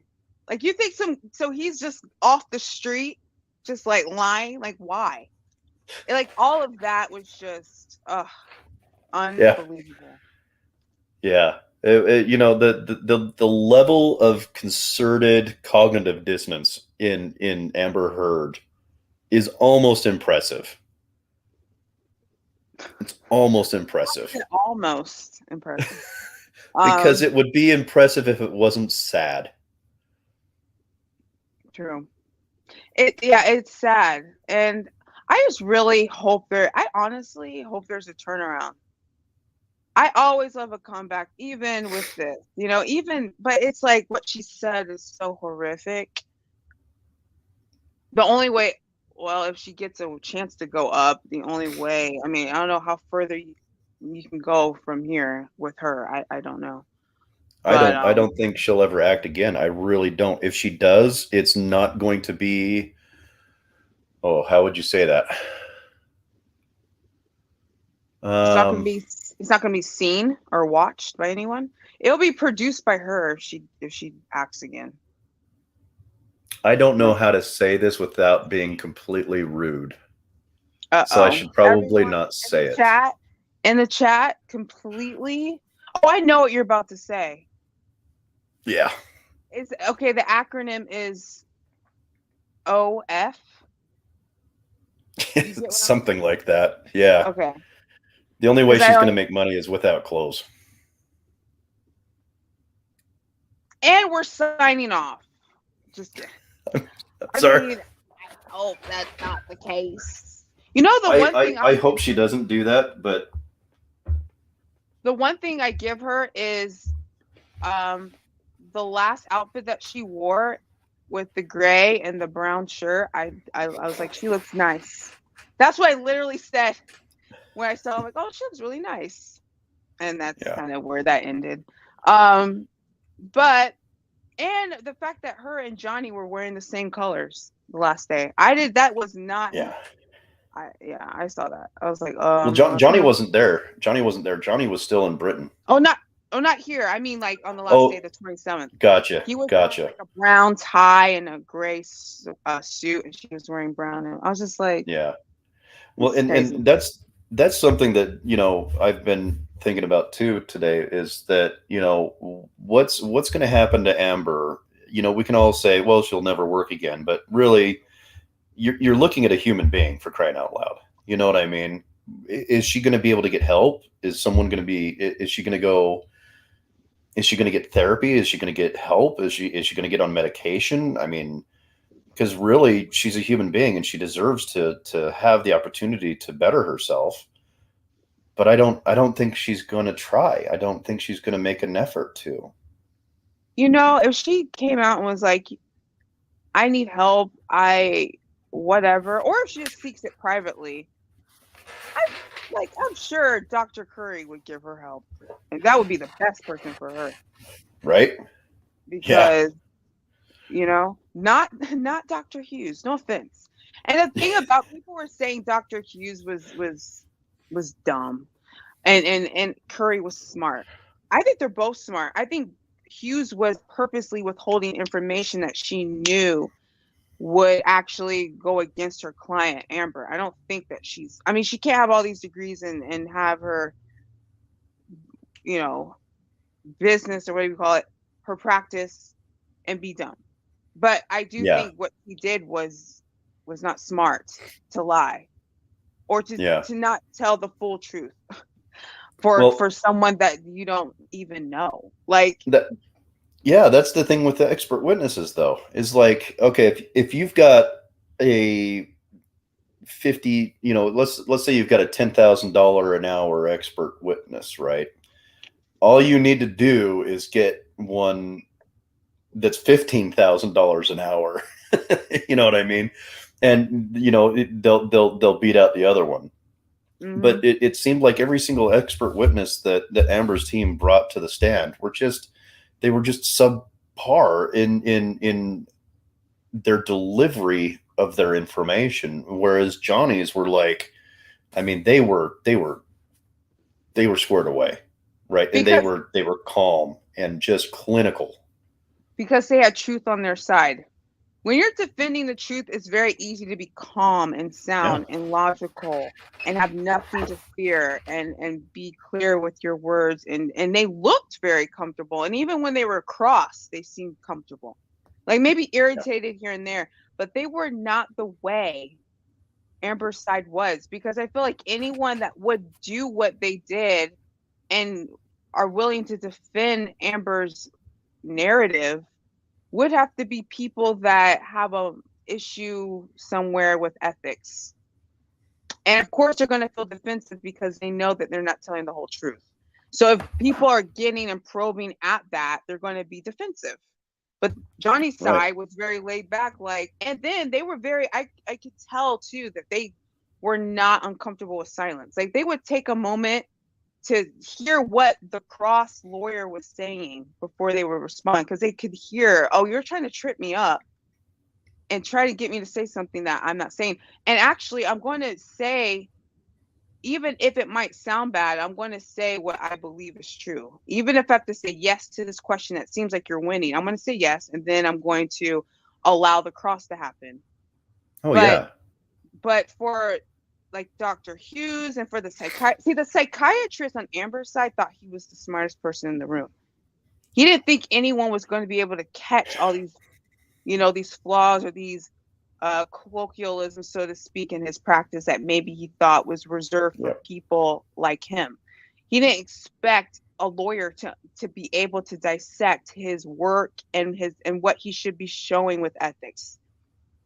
Like, you think so he's just off the street, just like lying? Like, why? And, like, all of that was just unbelievable. Yeah. The level of concerted cognitive dissonance in Amber Heard is almost impressive. It's almost impressive. Almost impressive. Because it would be impressive if it wasn't sad. True. It's sad. And I just really hope I honestly hope there's a turnaround. I always love a comeback, even with this, but it's like what she said is so horrific. The only way, well, if she gets a chance to go up, the only way, I mean, I don't know how further you can go from here with her. I don't know. I don't think she'll ever act again. I really don't. If she does, it's not going to be Oh, how would you say that? It's not gonna Um, be it's not gonna be seen or watched by anyone. It'll be produced by her if she acts again. I don't know Like, how to say this without being completely rude, so I uh-oh. should probably Everyone not say it. in the chat completely. Oh, I know what you're about to say. Yeah. It's okay, the acronym is OF. You get what I'm Something saying? like that. Yeah. Okay. The only way Because I she's going to don't, make money is without clothes. and we're signing off. Just kidding. I Sorry. mean, I hope that's not the case. You know, I hope she doesn't do that, but the one thing I give her is the last outfit that she wore with the gray and the brown shirt. I was like, she looks nice. That's what I literally said when I saw her. I'm like, oh, she looks really nice. And that's yeah. kind of where that ended. But and the fact that her and Johnny were wearing the same colors the last day. That was not. Yeah. I saw that. I was like, Well, Johnny wasn't there. Johnny wasn't there. Johnny was still in Britain. oh, not here. I mean, like on the last day, the 27th. Gotcha. He was wearing like a brown tie and a gray suit, and she was wearing brown. And I was just like, yeah. Well, and crazy. that's something that, you know, I've been thinking about too today, is that, you know, what's going to happen to Amber? You know, we can all say, well, she'll never work again, but really, you're looking at a human being, for crying out loud. You know what I mean? Is she going to be able to get help? Is she going to go? Is she going to get therapy? Is she going to get help? Is she going to get on medication? I mean, because really, she's a human being and she deserves to have the opportunity to better herself. But I don't think she's going to try. I don't think she's going to make an effort to. You know, if she came out and was like, I need help, whatever, or if she just seeks it privately, I'm sure Dr. Curry would give her help. And that would be the best person for her. Right? Because, you know, not Dr. Hughes, no offense. And the thing about people were saying Dr. Hughes was dumb and Curry was smart. I think they're both smart. I think Hughes was purposely withholding information that she knew would actually go against her client, Amber. I don't think that she can't have all these degrees and have her, you know, business or whatever you call it, her practice and be dumb. But I do think what he did was not smart to lie or to not tell the full truth for someone that you don't even know. Like that. Yeah, that's the thing with the expert witnesses, though, is like, okay, if you've got a 50, you know, let's say you've got a $10,000 an hour expert witness, right? All you need to do is get one that's $15,000 an hour. You know what I mean? And you know, they'll beat out the other one. Mm-hmm. But it seemed like every single expert witness that Amber's team brought to the stand were just subpar in their delivery of their information, whereas Johnny's were like, I mean, they were squared away, right? And they were calm and just clinical because they had truth on their side. When you're defending the truth, it's very easy to be calm and sound and logical and have nothing to fear and be clear with your words. And they looked very comfortable. And even when they were cross, they seemed comfortable. Like maybe irritated here and there, but they were not the way Amber's side was. Because I feel like anyone that would do what they did and are willing to defend Amber's narrative would have to be people that have a issue somewhere with ethics. And of course, they're going to feel defensive because they know that they're not telling the whole truth. So if people are getting and probing at that, they're going to be defensive. But Johnny's side was very laid back, and then they were very, I could tell too that they were not uncomfortable with silence. Like they would take a moment to hear what the cross lawyer was saying before they would respond, because they could hear, oh, you're trying to trip me up. and try to get me to say something that I'm not saying. And actually, I'm going to say, even if it might sound bad, I'm going to say what I believe is true. Even if I have to say yes to this question that seems like you're winning, I'm going to say yes, and then I'm going to allow the cross to happen. Oh But yeah. but for like Dr. Hughes and for the psychiatrist on Amber's side thought he was the smartest person in the room. He didn't think anyone was going to be able to catch all these, these flaws or these colloquialisms, so to speak, in his practice that maybe he thought was reserved for Yep. people like him. He didn't expect a lawyer to be able to dissect his work and what he should be showing with ethics.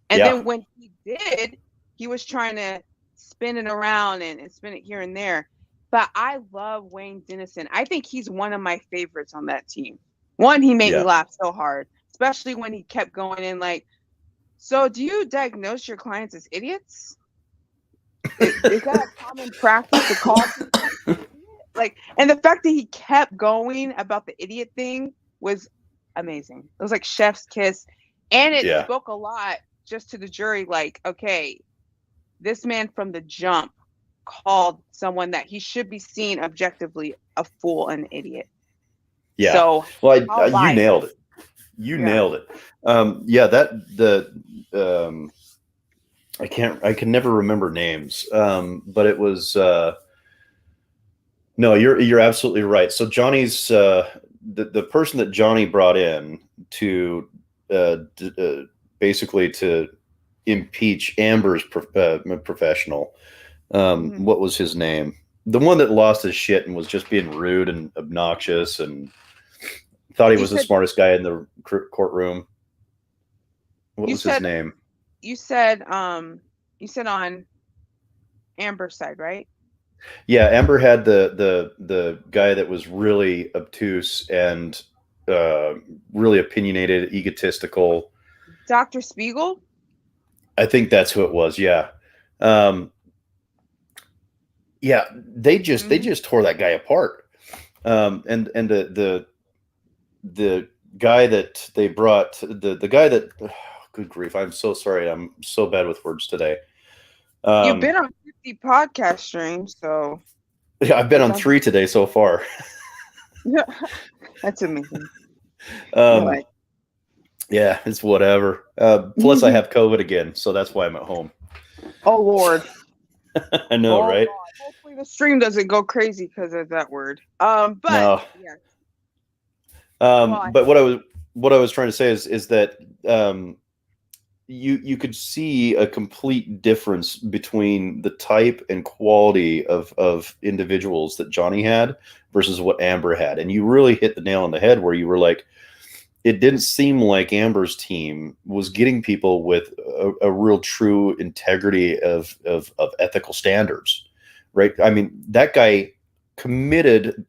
And Yeah. then when he did, he was trying to spin it around and spin it here and there. But I love Wayne Dennison. I think he's one of my favorites on that team. One, he made me Yeah. laugh so hard, especially when he kept going in like, so do you diagnose your clients as idiots? Is that a common practice to call people like, and the fact that he kept going about the idiot thing was amazing. It was like chef's kiss. And it Yeah. spoke a lot just to the jury, like, okay, this man from the jump called someone that he should be seen objectively a fool and an idiot. Yeah. So Well, I'll you lie. nailed it. You Yeah. nailed it. Yeah, I can never remember names. But it was no, you're absolutely right. So Johnny's the person that Johnny brought in to basically to impeach Amber's professional. Mhm. What was his name? The one that lost his shit and was just being rude and obnoxious and thought he You was the said smartest guy in the courtroom. What you was his said name? you said you said on Amber's side, right? Yeah, Amber had the guy that was really obtuse and really opinionated, egotistical. Dr. Spiegel? I think that's who it was. Yeah, um, yeah. They Mhm. just tore that guy apart. And the guy that they brought, the guy that, oh, good grief, I'm so sorry. I'm so bad with words today. You've Um, been on 50 podcast streams, so yeah, I've been it on doesn't. 3 today so far. That's amazing. You're Um, like, yeah, it's whatever. Plus, I have COVID again, so that's why I'm at home. oh Lord. I know, Oh right? God. Hopefully the stream doesn't go crazy because of that word. But No. yeah. Well, But what I was trying to say is that you could see a complete difference between the type and quality of individuals that Johnny had versus what Amber had, and you really hit the nail on the head where you were like, it didn't seem like Amber's team was getting people with a real true integrity of ethical standards, right? I mean, that guy committed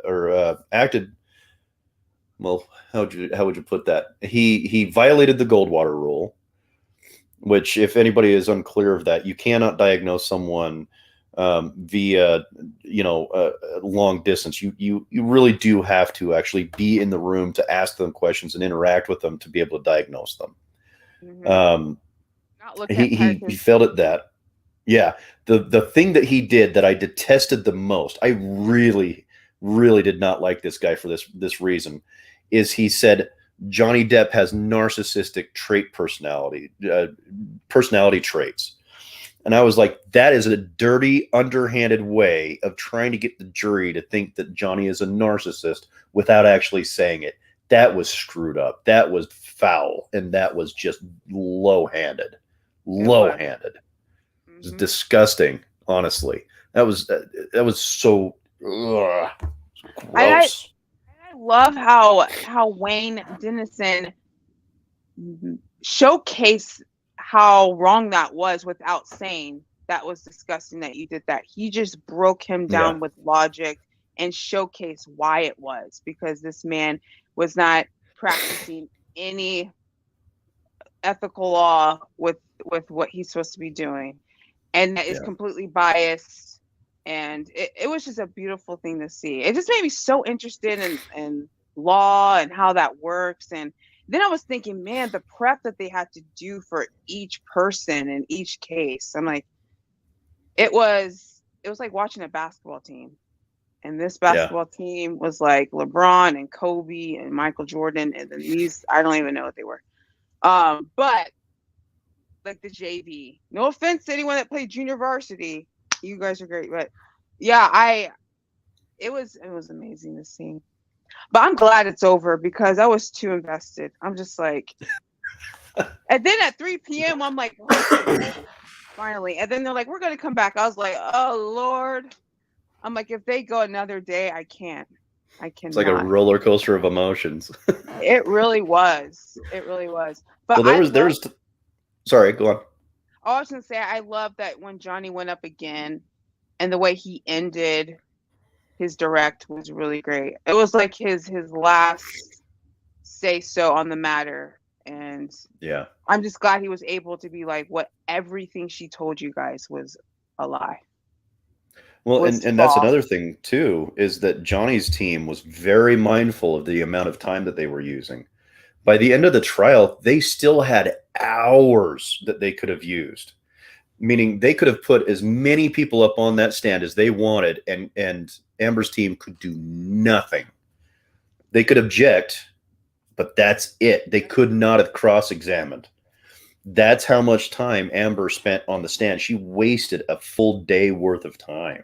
or acted, well, how would you put that? He violated the Goldwater rule, which, if anybody is unclear of that, you cannot diagnose someone via long distance. You really do have to actually be in the room to ask them questions and interact with them to be able to diagnose them. Um, not looking at he failed at that. Yeah, the thing that he did that I detested the most, I really did not like this guy for this reason, is he said Johnny Depp has narcissistic personality traits. And I was like, that is a dirty, underhanded way of trying to get the jury to think that Johnny is a narcissist without actually saying it. That was screwed up. That was foul. And that was just low-handed. Low-handed. It was disgusting, honestly. That was so gross. I love how Wayne Dennison showcased how wrong that was without saying that was disgusting that you did that. He just broke him down Yeah. with logic and showcased why it was, because this man was not practicing any ethical law with what he's supposed to be doing, and that is Yeah. completely biased. And it was just a beautiful thing to see. It just made me so interested in law and how that works. And then I was thinking, man, the prep that they had to do for each person in each case. I'm like, it was like watching a basketball team. And this Yeah. basketball team was like LeBron and Kobe and Michael Jordan, and then these, I don't even know what they were. But like the JV. No offense to anyone that played junior varsity. You guys are great, but yeah, it was amazing to see. But I'm glad it's over because I was too invested. I'm just like, and then at 3 p.m. I'm like, oh, finally. And then they're like, we're gonna come back. I was like, oh Lord. I'm like, if they go another day, I can't. I It's like a cannot. roller coaster of emotions. It really was. It really was. But Well, sorry, go on. I was gonna say I love that when Johnny went up again and the way he ended his direct was really great. It was like his last say so on the matter. And Yeah. I'm just glad he was able to be like, what everything she told you guys was a lie. Well, Was and that's false. another thing too, is that Johnny's team was very mindful of the amount of time that they were using. By the end of the trial, they still had hours that they could have used, meaning they could have put as many people up on that stand as they wanted, and Amber's team could do nothing. They could object, but that's it. They could not have cross-examined. That's how much time Amber spent on the stand. She wasted a full day worth of time,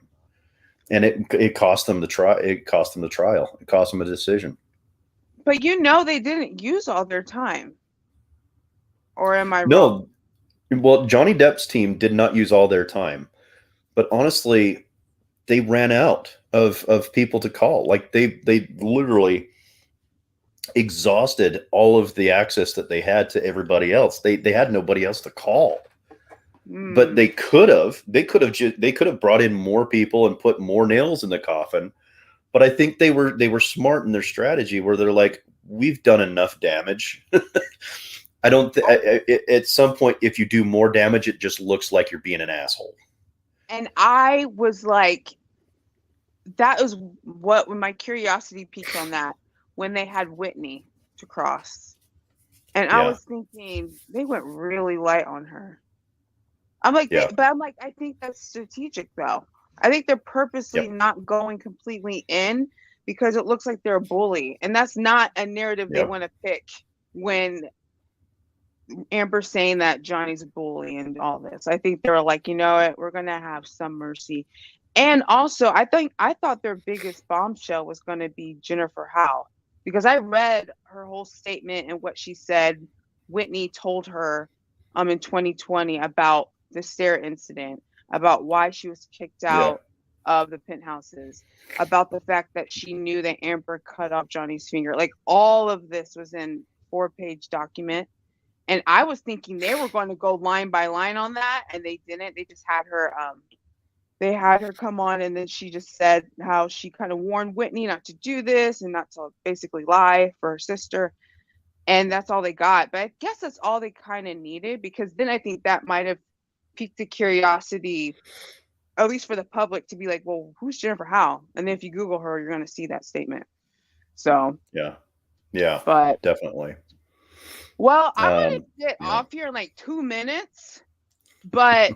and it cost them the trial. It cost them the trial. It cost them a decision. But they didn't use all their time. Or am I wrong? No, well, Johnny Depp's team did not use all their time, but honestly, they ran out of people to call. Like they literally exhausted all of the access that they had to everybody else. They had nobody else to call. But they could have brought in more people and put more nails in the coffin. But I think they were smart in their strategy where they're like, we've done enough damage. I don't at some point, if you do more damage, it just looks like you're being an asshole. And I was like, that was when my curiosity peaked on that, when they had Whitney to cross. And I was thinking they went really light on her. I'm like, I think that's strategic though. I think they're purposely not going completely in because it looks like they're a bully. And that's not a narrative they want to pick when Amber's saying that Johnny's a bully and all this. I think they're like, you know what, we're gonna have some mercy. And also I thought their biggest bombshell was gonna be Jennifer Howe, because I read her whole statement and what she said Whitney told her in 2020 about the stair incident, about why she was kicked out of the penthouses, about the fact that she knew that Amber cut off Johnny's finger. Like all of this was in 4-page document. And I was thinking they were going to go line by line on that, and they didn't. They just had her come on, and then she just said how she kind of warned Whitney not to do this and not to basically lie for her sister. And that's all they got. But I guess that's all they kind of needed, because then I think that might have piqued the curiosity, at least for the public, to be like, well, who's Jennifer Howe? And then if you Google her, you're going to see that statement. So yeah, but definitely. Well, I'm going to get off here in like 2 minutes, but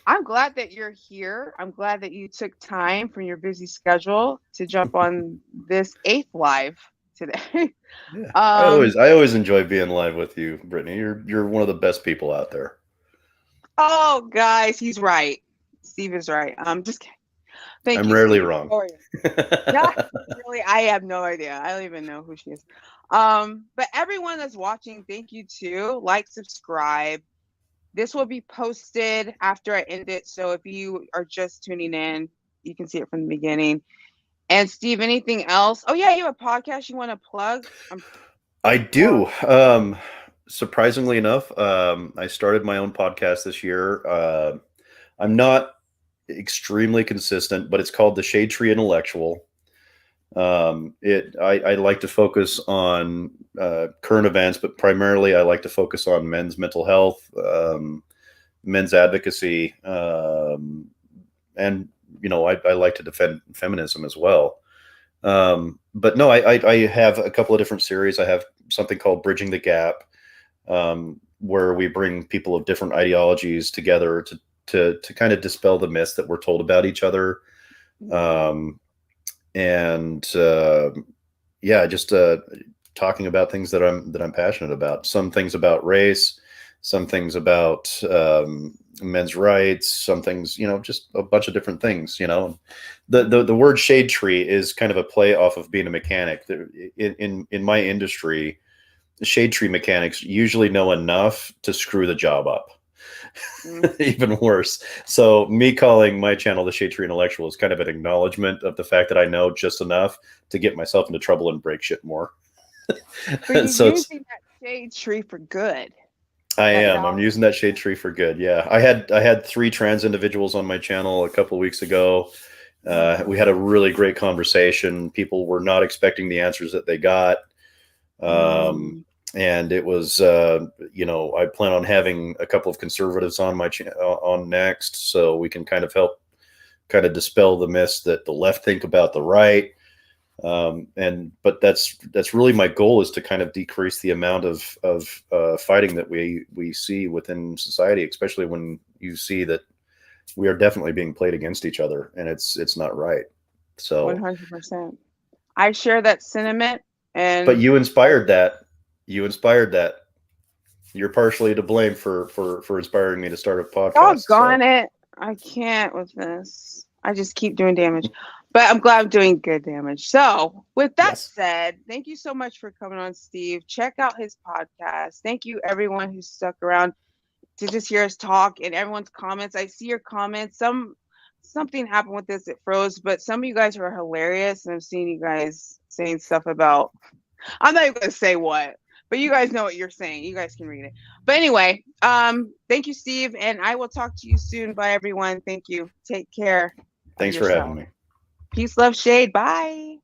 I'm glad that you're here. I'm glad that you took time from your busy schedule to jump on this 8th live today. I always enjoy being live with you, Brittany. You're one of the best people out there. Oh, guys, he's right. Steve is right. Just kidding. Thank you. I'm rarely Steve. wrong. Yeah, really, I have no idea. I don't even know who she is. But everyone that's watching, thank you too. Like, subscribe. This will be posted after I end it. So if you are just tuning in, you can see it from the beginning. And Steve, anything else? Oh yeah, you have a podcast you want to plug? I do. Surprisingly enough, I started my own podcast this year. I'm not extremely consistent, but it's called The Shade Tree Intellectual. I like to focus on current events, but primarily I like to focus on men's mental health, men's advocacy, and I like to defend feminism as well. But no, I have a couple of different series. I have something called Bridging the Gap, where we bring people of different ideologies together to kind of dispel the myths that we're told about each other. Yeah, just talking about things that I'm passionate about. Some things about race, some things about men's rights, some things, just a bunch of different things. The word shade tree is kind of a play off of being a mechanic. In my industry, the shade tree mechanics usually know enough to screw the job up. Even worse. So me calling my channel the Shade Tree Intellectual is kind of an acknowledgement of the fact that I know just enough to get myself into trouble and break shit more. But you're using that shade tree for good. I am. I'm using that shade tree for good. Yeah. I had 3 trans individuals on my channel a couple of weeks ago. We had a really great conversation. People were not expecting the answers that they got. And it was, I plan on having a couple of conservatives on my on next, so we can kind of help dispel the myths that the left think about the right. But that's really my goal, is to kind of decrease the amount of fighting that we see within society, especially when you see that we are definitely being played against each other, and it's not right. So 100%. I share that sentiment. But you inspired that. You're partially to blame for inspiring me to start a podcast. Doggone it. I can't with this. I just keep doing damage. But I'm glad I'm doing good damage. So with that said, thank you so much for coming on, Steve. Check out his podcast. Thank you, everyone who stuck around to just hear us talk, and everyone's comments. I see your comments. Something happened with this, it froze, but some of you guys are hilarious, and I'm seeing you guys saying stuff about, I'm not even going to say what, but you guys know what you're saying. You guys can read it. But anyway, thank you, Steve, and I will talk to you soon. Bye, everyone. Thank you. Take care. Thanks for having me. Peace, love, shade. Bye.